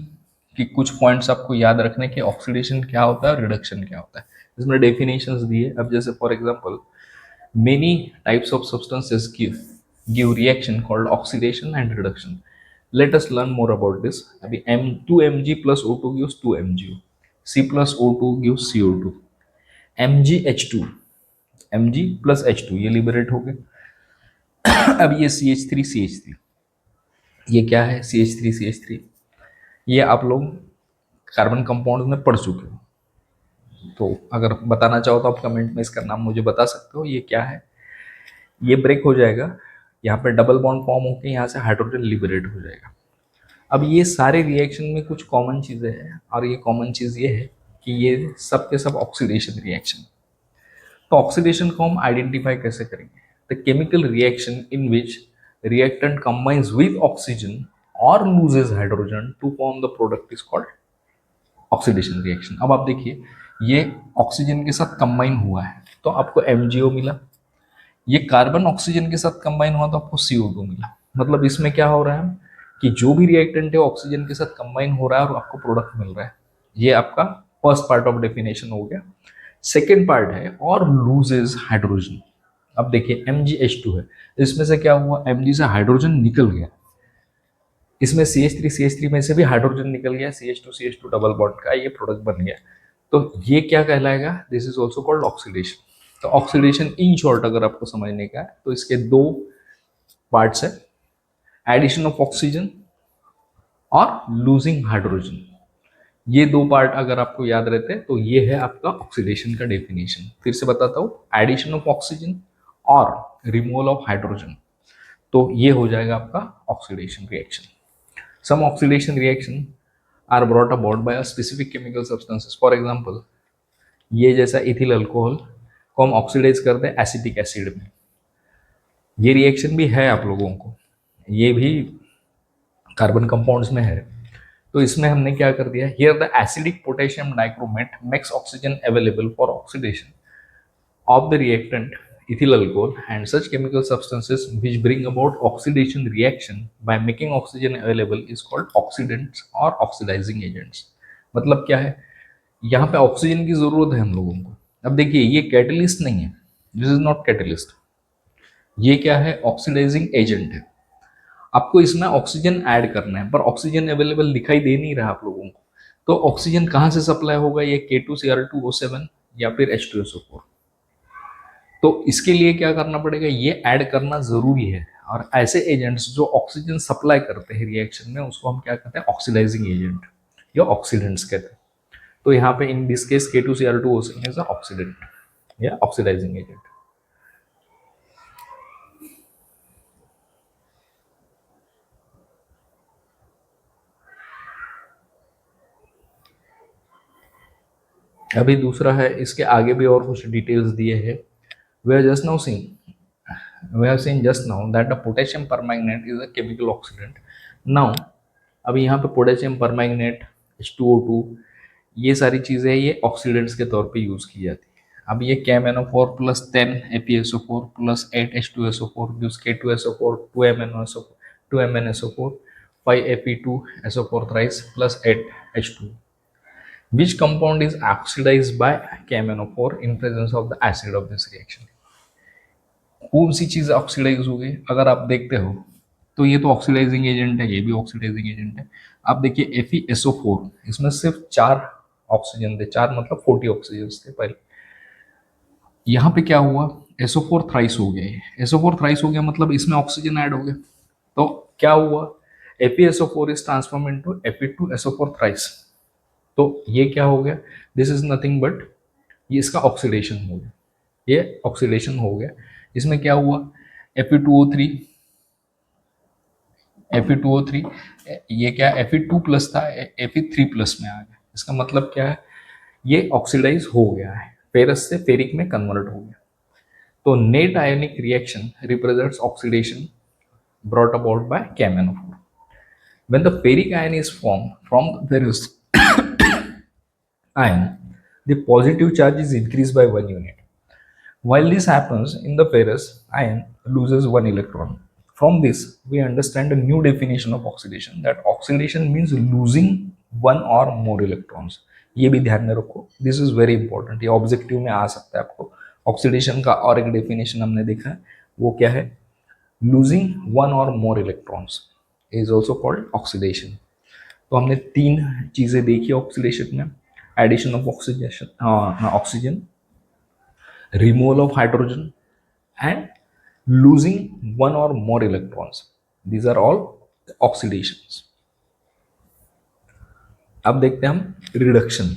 की कुछ पॉइंट्स आपको याद रखने के, ऑक्सीडेशन क्या होता है और रिडक्शन क्या होता है। इसमें डेफिनेशंस दिए। अब जैसे for example many types of substances give reaction called oxidation and reduction. Let us learn more about this. अभी M2Mg plus O2 gives 2MgO, C plus O2 gives CO2, MgH2, Mg plus H2 ये liberate हो गए। अब ये CH3 ये क्या है, CH3 ये आप लोग कार्बन कंपाउंड में पढ़ चुके हो, तो अगर बताना चाहो तो आप कमेंट में इसका नाम मुझे बता सकते हो। ये क्या है, ये ब्रेक हो जाएगा, यहाँ पे डबल बॉन्ड फॉर्म होकर यहाँ से हाइड्रोजन लिबरेट हो जाएगा। अब ये सारे रिएक्शन में कुछ कॉमन चीज़ें हैं और ये कॉमन चीज़ ये है कि ये सब के सब ऑक्सीडेशन रिएक्शन। तो ऑक्सीडेशन को हम आइडेंटिफाई कैसे करेंगे, the chemical reaction in which reactant combines with oxygen और loses hydrogen to form the product is called oxidation reaction. अब आप देखिए ये ऑक्सीजन के साथ कंबाइन हुआ है तो आपको MgO मिला, ये कार्बन ऑक्सीजन के साथ कंबाइन हुआ तो आपको CO2 मिला। मतलब इसमें क्या हो रहा है कि जो भी रिएक्टेंट है ऑक्सीजन के साथ कंबाइन हो रहा है और आपको प्रोडक्ट मिल रहा है। ये आपका फर्स्ट पार्ट ऑफ डेफिनेशन हो गया। सेकेंड पार्ट है और लूजेज हाइड्रोजन। अब देखिए MgH2 है, इसमें से क्या हुआ, Mg से हाइड्रोजन निकल गया, इसमें CH3 में से भी हाइड्रोजन निकल गया, CH2 डबल बॉन्ड का ये प्रोडक्ट बन गया। तो ये क्या कहलाएगा, this is also called oxidation. तो ऑक्सीडेशन इन शॉर्ट अगर आपको समझने का है तो इसके दो पार्ट्स है, एडिशन ऑफ ऑक्सीजन और लूजिंग हाइड्रोजन। ये दो पार्ट अगर आपको याद रहते हैं तो ये है आपका ऑक्सीडेशन का डेफिनेशन। फिर से बताता हूँ, एडिशन ऑफ ऑक्सीजन और रिमूवल ऑफ हाइड्रोजन, तो ये हो जाएगा आपका oxidation reaction. Some oxidation reaction are brought about by a specific chemical substances. For example ये जैसा इथिल अल्कोहल को हम ऑक्सीडाइज करते हैं एसिटिक एसिड में, ये रिएक्शन भी है आप लोगों को, ये भी कार्बन कंपाउंड्स में है। तो इसमें हमने क्या कर दिया, here the acidic potassium dichromate makes oxygen available for oxidation of the reactant ethyl alcohol and such chemical substances which bring about oxidation reaction by making oxygen available is called oxidants or oxidizing agents। मतलब क्या है, यहाँ पे oxygen की जरूरत है हम लोगों को। अब देखिए ये कैटलिस्ट नहीं है, दिस इज नॉट कैटलिस्ट, ये क्या है, ऑक्सीडाइजिंग एजेंट है। आपको इसमें ऑक्सीजन ऐड करना है पर ऑक्सीजन अवेलेबल दिखाई दे नहीं रहा आप लोगों को, तो ऑक्सीजन कहाँ से सप्लाई होगा, ये K2Cr2O7 या फिर H2SO4। तो इसके लिए क्या करना पड़ेगा, ये ऐड करना जरूरी है। और ऐसे एजेंट्स जो ऑक्सीजन सप्लाई करते हैं रिएक्शन में उसको हम क्या कहते हैं, ऑक्सीडाइजिंग एजेंट या ऑक्सीडेंट्स कहते हैं। तो यहाँ पे in this case K2Cr2O7 is oxidant या ऑक्सीडाइजिंग एजेंट। अभी दूसरा है, इसके आगे भी और कुछ डिटेल्स दिए हैं। We are just now seeing we have seen just now that the potassium permanganate is a chemical oxidant. Now अभी यहाँ पे पोटेशियम परमैंगनेट, H2O2, ये सारी चीज़ें ये ऑक्सीडेंट्स के तौर पे यूज़ की जाती है। अब ये KMnO4 plus 10 FeSO4 plus 8 H2SO4 gives K2SO4 2MnSO4 2MnSO4 5 Fe2SO4 thrice plus 8 H2. Which compound is oxidized by KMnO4 in presence of the acid of this reaction? कौन सी चीज़ ऑक्सीडाइज हो गई? अगर आप देखते हो तो ये तो ऑक्सीडाइजिंग एजेंट है, ये भी ऑक्सीडाइजिंग एजेंट है। आप देखिए FeSO4, इसमें सिर्फ 4 ऑक्सीजन थे, 4 मतलब 40 ऑक्सीजन थे पहले। यहाँ पे क्या हुआ, SO4 थ्राइस हो गया, ये SO4 थ्राइस हो गया मतलब इसमें ऑक्सीजन ऐड हो गया। तो क्या हुआ, FeSO4 is transform into Fe2SO4 thrice. तो ये क्या हो गया, दिस इज नथिंग बट ये इसका ऑक्सीडेशन हो गया, ये ऑक्सीडेशन हो गया। इसमें क्या हुआ, Fe2O3 Fe2O3 ये क्या Fe2 प्लस था, Fe3 प्लस में आ गया। इसका मतलब क्या है, ये ऑक्सीडाइज हो गया है, फेरस से फेरिक में कन्वर्ट हो गया। तो net ionic reaction represents oxidation brought about by KMnO4. When the ferric ion is formed from the ferrous ion, the positive charge is increased by 1 unit. While this happens in the ferrous ion loses 1 electron. From this, we understand a new definition of oxidation, that oxidation means losing 1 or more electrons. ये भी ध्यान में रखो, this is very important, ये objective में आ सकता है आपको। ऑक्सीडेशन का और एक डेफिनेशन हमने देखा है, वो क्या है, लूजिंग 1 और more electrons is also called oxidation. तो हमने 3 चीज़ें देखी ऑक्सीडेशन में, addition of oxygen, removal of hydrogen and losing 1 or more electrons. These are all oxidations. अब देखते हैं हम रिडक्शन।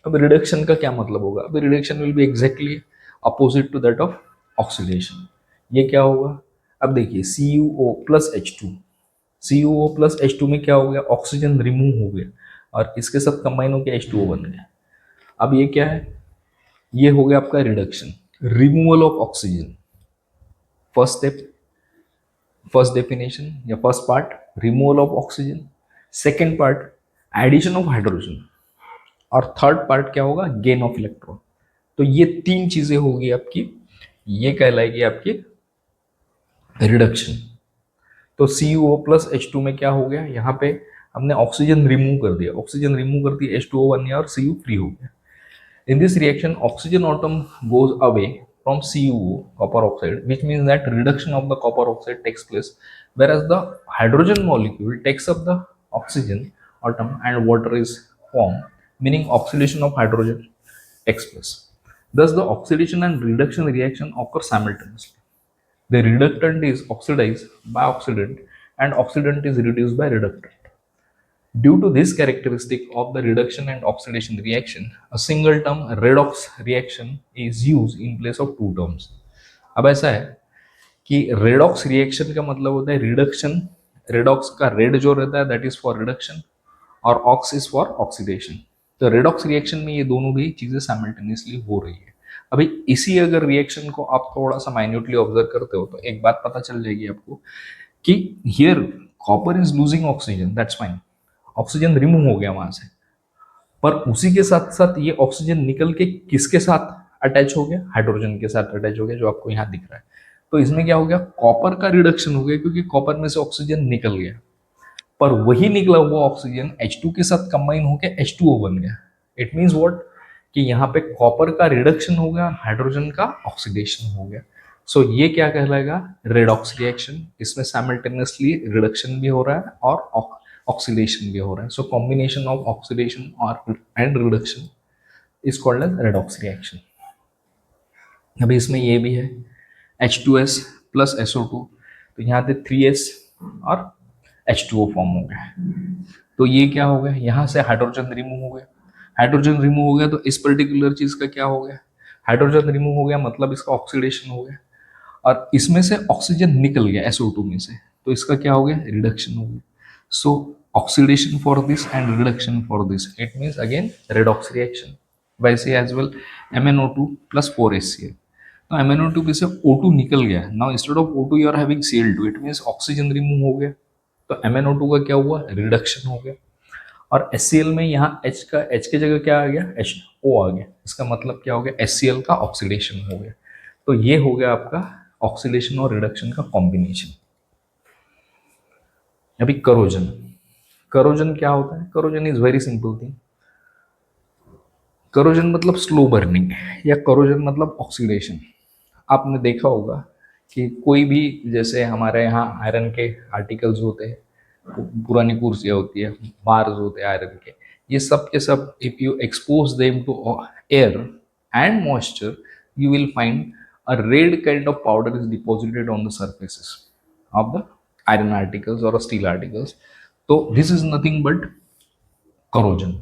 अब रिडक्शन का क्या मतलब होगा, अब reduction will be exactly opposite to that of oxidation. ये क्या होगा, अब देखिए CuO plus H2, CuO plus H2 में क्या हो गया, ऑक्सीजन रिमूव हो गया और इसके साथ कंबाइन होकर H2O बन गया। अब ये क्या है, ये हो गया आपका reduction, removal of oxygen. First step, first definition या first part removal of oxygen, second part addition of hydrogen, और थर्ड पार्ट क्या होगा, गेन ऑफ इलेक्ट्रॉन। तो ये 3 चीजें होगी आपकी, ये कहलाएगी आपकी रिडक्शन। तो CuO प्लस H2 में क्या हो गया, यहाँ पे हमने ऑक्सीजन रिमूव कर दिया, ऑक्सीजन रिमूव कर दिया, H2O बन गया और Cu फ्री हो गया। In this reaction, oxygen atom goes away from CuO, copper oxide, which means that reduction of the copper oxide takes place, whereas the hydrogen molecule takes up the oxygen atom and water is formed, meaning oxidation of hydrogen takes place. Thus, the oxidation and reduction reaction occur simultaneously. The reductant is oxidized by oxidant, and oxidant is reduced by reductant. Due to this characteristic of the reduction and oxidation reaction, a single term redox reaction is used in place of 2 terms. अब ऐसा है कि redox reaction का मतलब होता है reduction, redox का red जो रहता है दैट इज फॉर रिडक्शन और ऑक्स इज फॉर ऑक्सीडेशन। तो रेडॉक्स रिएक्शन में ये दोनों भी चीजें साइमल्टेनियसली हो रही है। अभी इसी अगर रिएक्शन को आप थोड़ा सा माइन्यूटली ऑब्जर्व करते हो तो एक बात पता चल जाएगी आपको कि here copper is losing oxygen, that's fine, oxygen remove हो गया वहां से, पर उसी के साथ साथ ये ऑक्सीजन निकल के किसके साथ अटैच हो गया, हाइड्रोजन के साथ अटैच हो गया, जो आपको यहाँ दिख रहा है। तो इसमें क्या हो गया, कॉपर का रिडक्शन हो गया क्योंकि कॉपर में से ऑक्सीजन निकल गया, पर वही निकला हुआ ऑक्सीजन H2 के साथ कंबाइन होकर H2O बन गया। इट मीन्स व्हाट, कि यहाँ पे कॉपर का रिडक्शन हो गया, हाइड्रोजन का ऑक्सीडेशन हो गया। सो ये क्या कहलाएगा, रेडॉक्स रिएक्शन। इसमें साइमल्टेनियसली रिडक्शन भी हो रहा है और ऑक्सीडेशन भी हो रहा है। सो कॉम्बिनेशन ऑफ ऑक्सीडेशन और and reduction is called as redox reaction. अभी इसमें ये भी है H2S प्लस SO2, तो यहाँ पे 3S और H2O फॉर्म हो गया। तो ये क्या हो गया, यहाँ से हाइड्रोजन रिमूव हो गया, हाइड्रोजन रिमूव हो गया तो इस पर्टिकुलर चीज का क्या हो गया, हाइड्रोजन रिमूव हो गया मतलब इसका ऑक्सीडेशन हो गया, और इसमें से ऑक्सीजन निकल गया SO2 में से, तो इसका क्या हो गया, रिडक्शन हो गया। So oxidation for this and reduction for this, it means again redox reaction. वैसे as well MnO2 plus 4HCl। तो MnO2 पे से O2 निकल गया, now instead of O2 you are having Cl2, it means oxygen remove हो गया, तो MnO2 का क्या हुआ, रिडक्शन हो गया। और HCl में यहाँ H की जगह क्या आ गया, HO आ गया, इसका मतलब क्या हो गया, HCl का ऑक्सीडेशन हो गया। तो ये हो गया आपका ऑक्सीडेशन और रिडक्शन का कॉम्बिनेशन। अभी करोजन, करोजन क्या होता है, corrosion is very simple thing. Corrosion मतलब स्लो बर्निंग, या करोजन मतलब ऑक्सीडेशन। आपने देखा होगा कि कोई भी, जैसे हमारे यहाँ आयरन के आर्टिकल्स होते हैं, पुरानी कुर्सियाँ होती है, बार्स होते हैं आयरन के सब if you expose them to air and moisture, you will find a red kind of powder is deposited on the surfaces of the iron articles or steel articles. So this is nothing but corrosion.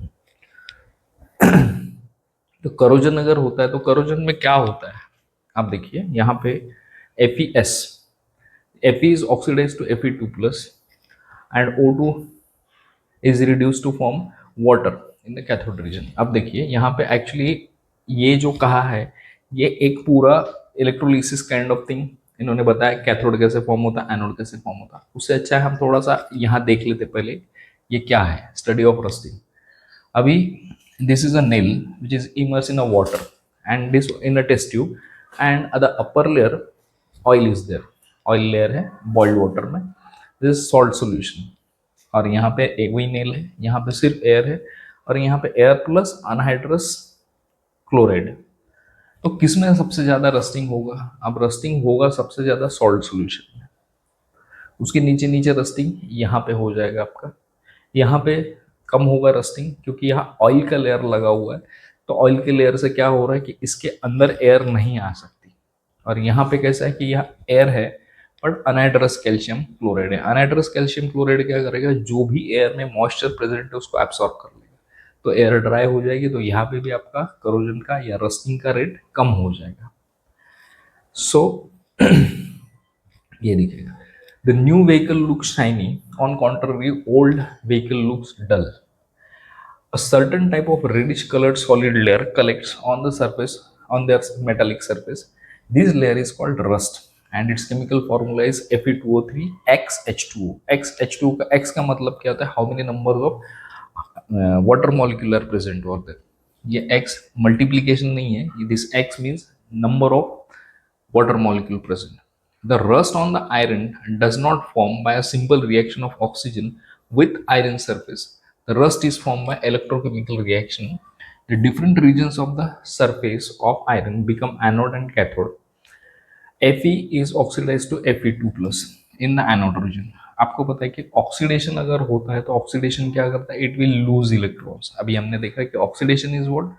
तो corrosion अगर होता है तो corrosion में क्या होता है, आप देखिए यहाँ पे FeS, Fe is oxidized to Fe2 plus and O2 is reduced to form water in the cathode region। अब देखिए यहाँ पे एक्चुअली ये जो कहा है ये एक पूरा इलेक्ट्रोलिसिस काइंड ऑफ थिंग इन्होंने बताया, कैथोड कैसे फॉर्म होता है, एनोड कैसे फॉर्म होता है। उससे अच्छा है हम थोड़ा सा यहाँ देख लेते पहले ये क्या है, स्टडी ऑफ रस्टिंग। अभी this is a nail which is immersed in a water and this in a test tube and at the upper layer oil is there, oil layer है boiled water में, this is salt solution। और यहाँ पे एक वही nail है, यहाँ पे सिर्फ एयर है और यहाँ पे एयर प्लस अनहाइड्रस क्लोराइड। तो किसमें सबसे ज्यादा रस्टिंग होगा, अब रस्टिंग होगा सबसे ज्यादा सॉल्ट सॉल्यूशन में, उसके नीचे नीचे रस्टिंग यहाँ पे हो जाएगा आपका, यहाँ पे कम होगा रस्टिंग क्योंकि यहाँ ऑयल का लेयर लगा हुआ है। तो ऑयल के लेयर से क्या हो रहा है कि इसके अंदर एयर नहीं आ सकती, और यहाँ पे कैसा है कि यहाँ एयर है बट अनहाइड्रस कैल्शियम क्लोराइड है। अनहाइड्रस कैल्शियम क्लोराइड क्या करेगा, जो भी एयर में मॉइस्चर प्रेजेंट है उसको एब्सॉर्ब कर लेगा, तो एयर ड्राई हो जाएगी, तो यहाँ पे भी आपका करोजन का या रस्टिंग का रेट कम हो जाएगा। सो ये दिखेगा, the new vehicle looks shiny, on contrary old vehicle looks dull। A certain type of reddish colored solid layer collects on the surface, on their metallic surface. This layer is called rust and its chemical formula is Fe2O3 XH2O। XH2 का X का मतलब क्या होता है, how many numbers of water molecule are present over there। ये X multiplication नहीं है, this X means number of water molecule present। The rust on the iron does not form by a simple reaction of oxygen with iron surface। The rust is formed by electrochemical reaction। The different regions of the surface of iron become anode and cathode। Fe is oxidized to Fe2 plus in the anode region। आपको पता है कि oxidation अगर होता है तो oxidation क्या करता है, इट विल लूज इलेक्ट्रॉन्स। अभी हमने देखा कि oxidation is what,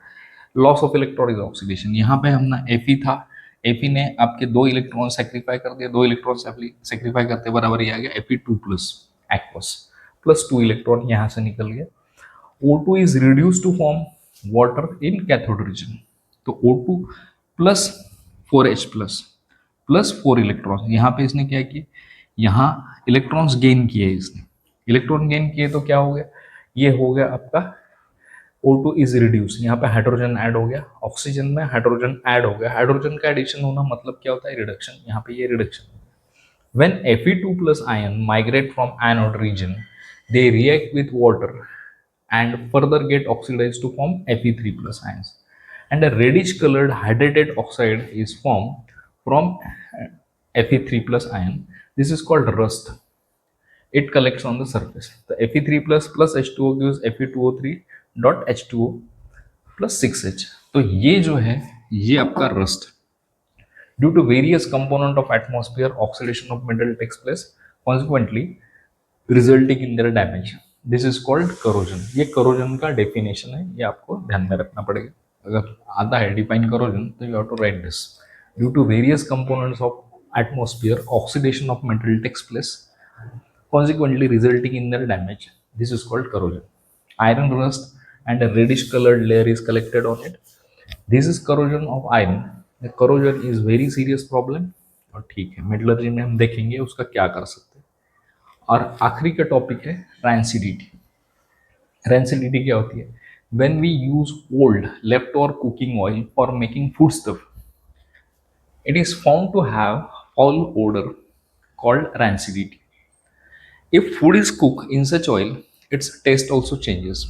loss of electron is oxidation. यहाँ पे हम ना Fe था, Fe ने आपके 2 इलेक्ट्रॉन सेक्रीफाई कर दिया, 2 इलेक्ट्रॉन सेक्रीफाई करते बराबर ये आ गया Fe2 plus aqueous plus 2 electron यहाँ से निकल गया। O2 is reduce to form water in cathode region. तो O2 plus 4H plus plus 4 electron, यहाँ पे इसने क्या किया, यहाँ इलेक्ट्रॉन्स गेन किए इसने, इलेक्ट्रॉन गेन किए तो क्या हो गया, ये हो गया आपका O2 इज रिड्यूस, यहाँ पे हाइड्रोजन ऐड हो गया, ऑक्सीजन में हाइड्रोजन ऐड हो गया। हाइड्रोजन का एडिशन होना मतलब क्या होता है, रिडक्शन, यहाँ पे ये reduction. When Fe2 plus ion migrate from anode region, they react with water and further get oxidized to form Fe3 plus ions, and a reddish colored hydrated oxide is formed from Fe3 plus ion। This is called rust। It collects on the surface। The Fe3 plus H2O gives Fe2O3 dot H2O plus 6H। तो ये जो है ये आपका rust. Due to various component of atmosphere oxidation of metal takes place, consequently resulting in their damage. This is called corrosion. ये corrosion का definition है, ये आपको ध्यान में रखना पड़ेगा। अगर आता है डिफाइन करोजन तो you have to write this. Due to various components of atmosphere oxidation of metal takes place, consequently resulting in their damage. This is called corrosion। Iron rust and a reddish colored layer is collected on it। This is corrosion of iron। The corrosion is very serious problem। और ठीक है, metallurgy में हम देखेंगे उसका क्या कर सकते हैं। और आखिरी का टॉपिक है रैंसिडिटी। रैंसिडिटी क्या होती है, when we use old leftover cooking oil for making food stuff, it is found to have foul odor called rancidity. If food is cooked in such oil, its taste also changes.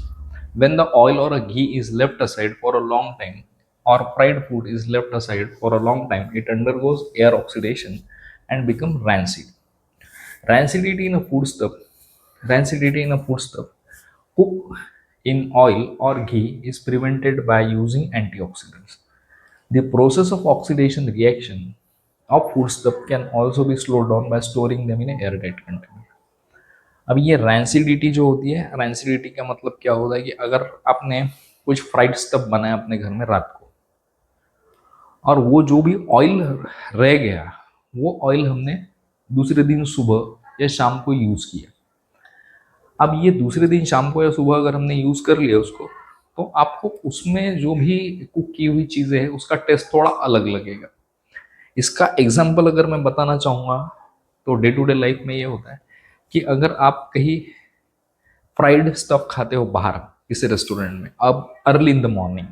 When the oil or a ghee is left aside for a long time, or fried food is left aside for a long time, it undergoes air oxidation and become rancid. Rancidity in a foodstuff, rancidity in a foodstuff cooked in oil or ghee is prevented by using antioxidants. The process of oxidation reaction of foodstuff can also be slowed down by storing them in an airtight container. अब ये rancidity जो होती है, rancidity का मतलब क्या होता है कि अगर आपने कुछ फ्राइड स्टफ बनाया अपने घर में रात को, और वो जो भी ऑयल रह गया, वो ऑयल हमने दूसरे दिन सुबह या शाम को यूज किया। अब ये दूसरे दिन शाम को या सुबह अगर हमने यूज कर लिया उसको, तो आपको उसमें जो भी कुक की हुई चीजें है उसका टेस्ट थोड़ा अलग लगेगा। इसका एग्जाम्पल अगर मैं बताना चाहूंगा, तो डे टू डे लाइफ में ये होता है कि अगर आप कहीं फ्राइड स्टफ खाते हो बाहर किसी रेस्टोरेंट में, अब early in the morning,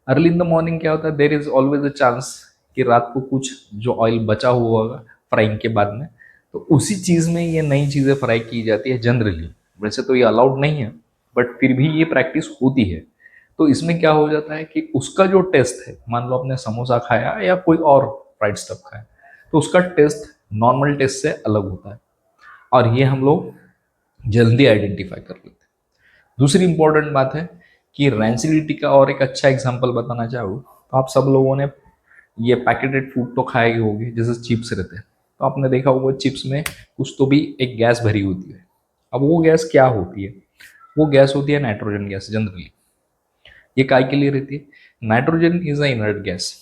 early in the morning क्या होता है, there is always a chance कि रात को कुछ जो ऑयल बचा हुआ होगा फ्राइंग के बाद में, तो उसी चीज में ये नई चीजें फ्राई की जाती है जनरली। वैसे तो ये अलाउड नहीं है, बट फिर भी ये प्रैक्टिस होती है। तो इसमें क्या हो जाता है कि उसका जो टेस्ट है, मान लो आपने समोसा खाया या कोई और फ्राइड स्टफ खाया, तो उसका टेस्ट नॉर्मल टेस्ट से अलग होता है, और ये हम लोग जल्दी आइडेंटिफाई कर लेते हैं। दूसरी इंपॉर्टेंट बात है कि रैंसिडिटी का और एक अच्छा एग्जांपल बताना चाहूँ, तो आप सब लोगों ने ये पैकेटेड फूड तो खाए ही होंगे, जैसे चिप्स रहते हैं, तो आपने देखा होगा चिप्स में कुछ तो भी एक गैस भरी होती है। अब वो गैस क्या होती है? वो गैस होती है नाइट्रोजन गैस जनरली। ये काय के लिए रहती है? Nitrogen is a inert gas.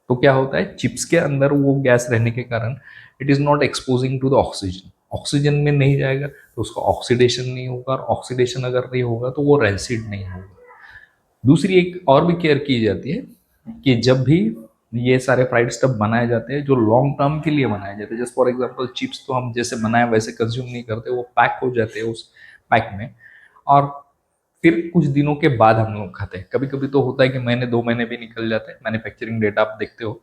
तो क्या होता है, चिप्स के अंदर वो गैस रहने के कारण it is not exposing to the oxygen, oxygen में नहीं जाएगा तो उसका ऑक्सीडेशन नहीं होगा, और ऑक्सीडेशन अगर नहीं होगा तो वो रैंसिड नहीं होगा। दूसरी एक और भी केयर की जाती है कि जब भी ये सारे फ्राइड स्टफ बनाए जाते हैं जो लॉन्ग टर्म के लिए बनाए जाते हैं, जैसे फॉर एग्जांपल चिप्स तो हम जैसे बनाए वैसे कंज्यूम नहीं करते, वो पैक हो जाते हैं उस पैक में, और फिर कुछ दिनों के बाद हम लोग खाते हैं। कभी कभी तो होता है कि महीने 2 महीने भी निकल जाते हैं, मैन्युफैक्चरिंग डेटा आप देखते हो,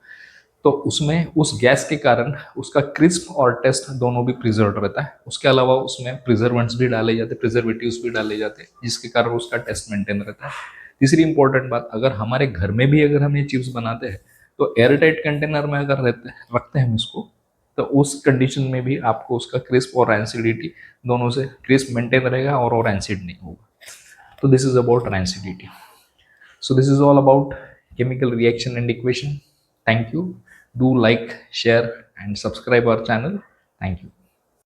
तो उसमें उस गैस के कारण उसका क्रिस्प और टेस्ट दोनों भी प्रिजर्व रहता है। उसके अलावा उसमें प्रिजर्वेंट्स भी डाले जाते हैं, प्रिजर्वेटिव्स भी डाले जाते हैं, जिसके कारण उसका टेस्ट मेंटेन रहता है। तीसरी इंपॉर्टेंट बात, अगर हमारे घर में भी अगर हम ये चिप्स बनाते हैं, तो एयरटाइट कंटेनर में अगर रखते हैं हम इसको, तो उस कंडीशन में भी आपको उसका क्रिस्प और रैंसिडिटी दोनों से क्रिस्प मेंटेन रहेगा और रैंसिड नहीं होगा। तो this is about rancidity. So this is all about chemical reaction and equation. Thank you. Do like, share and subscribe our channel. Thank you.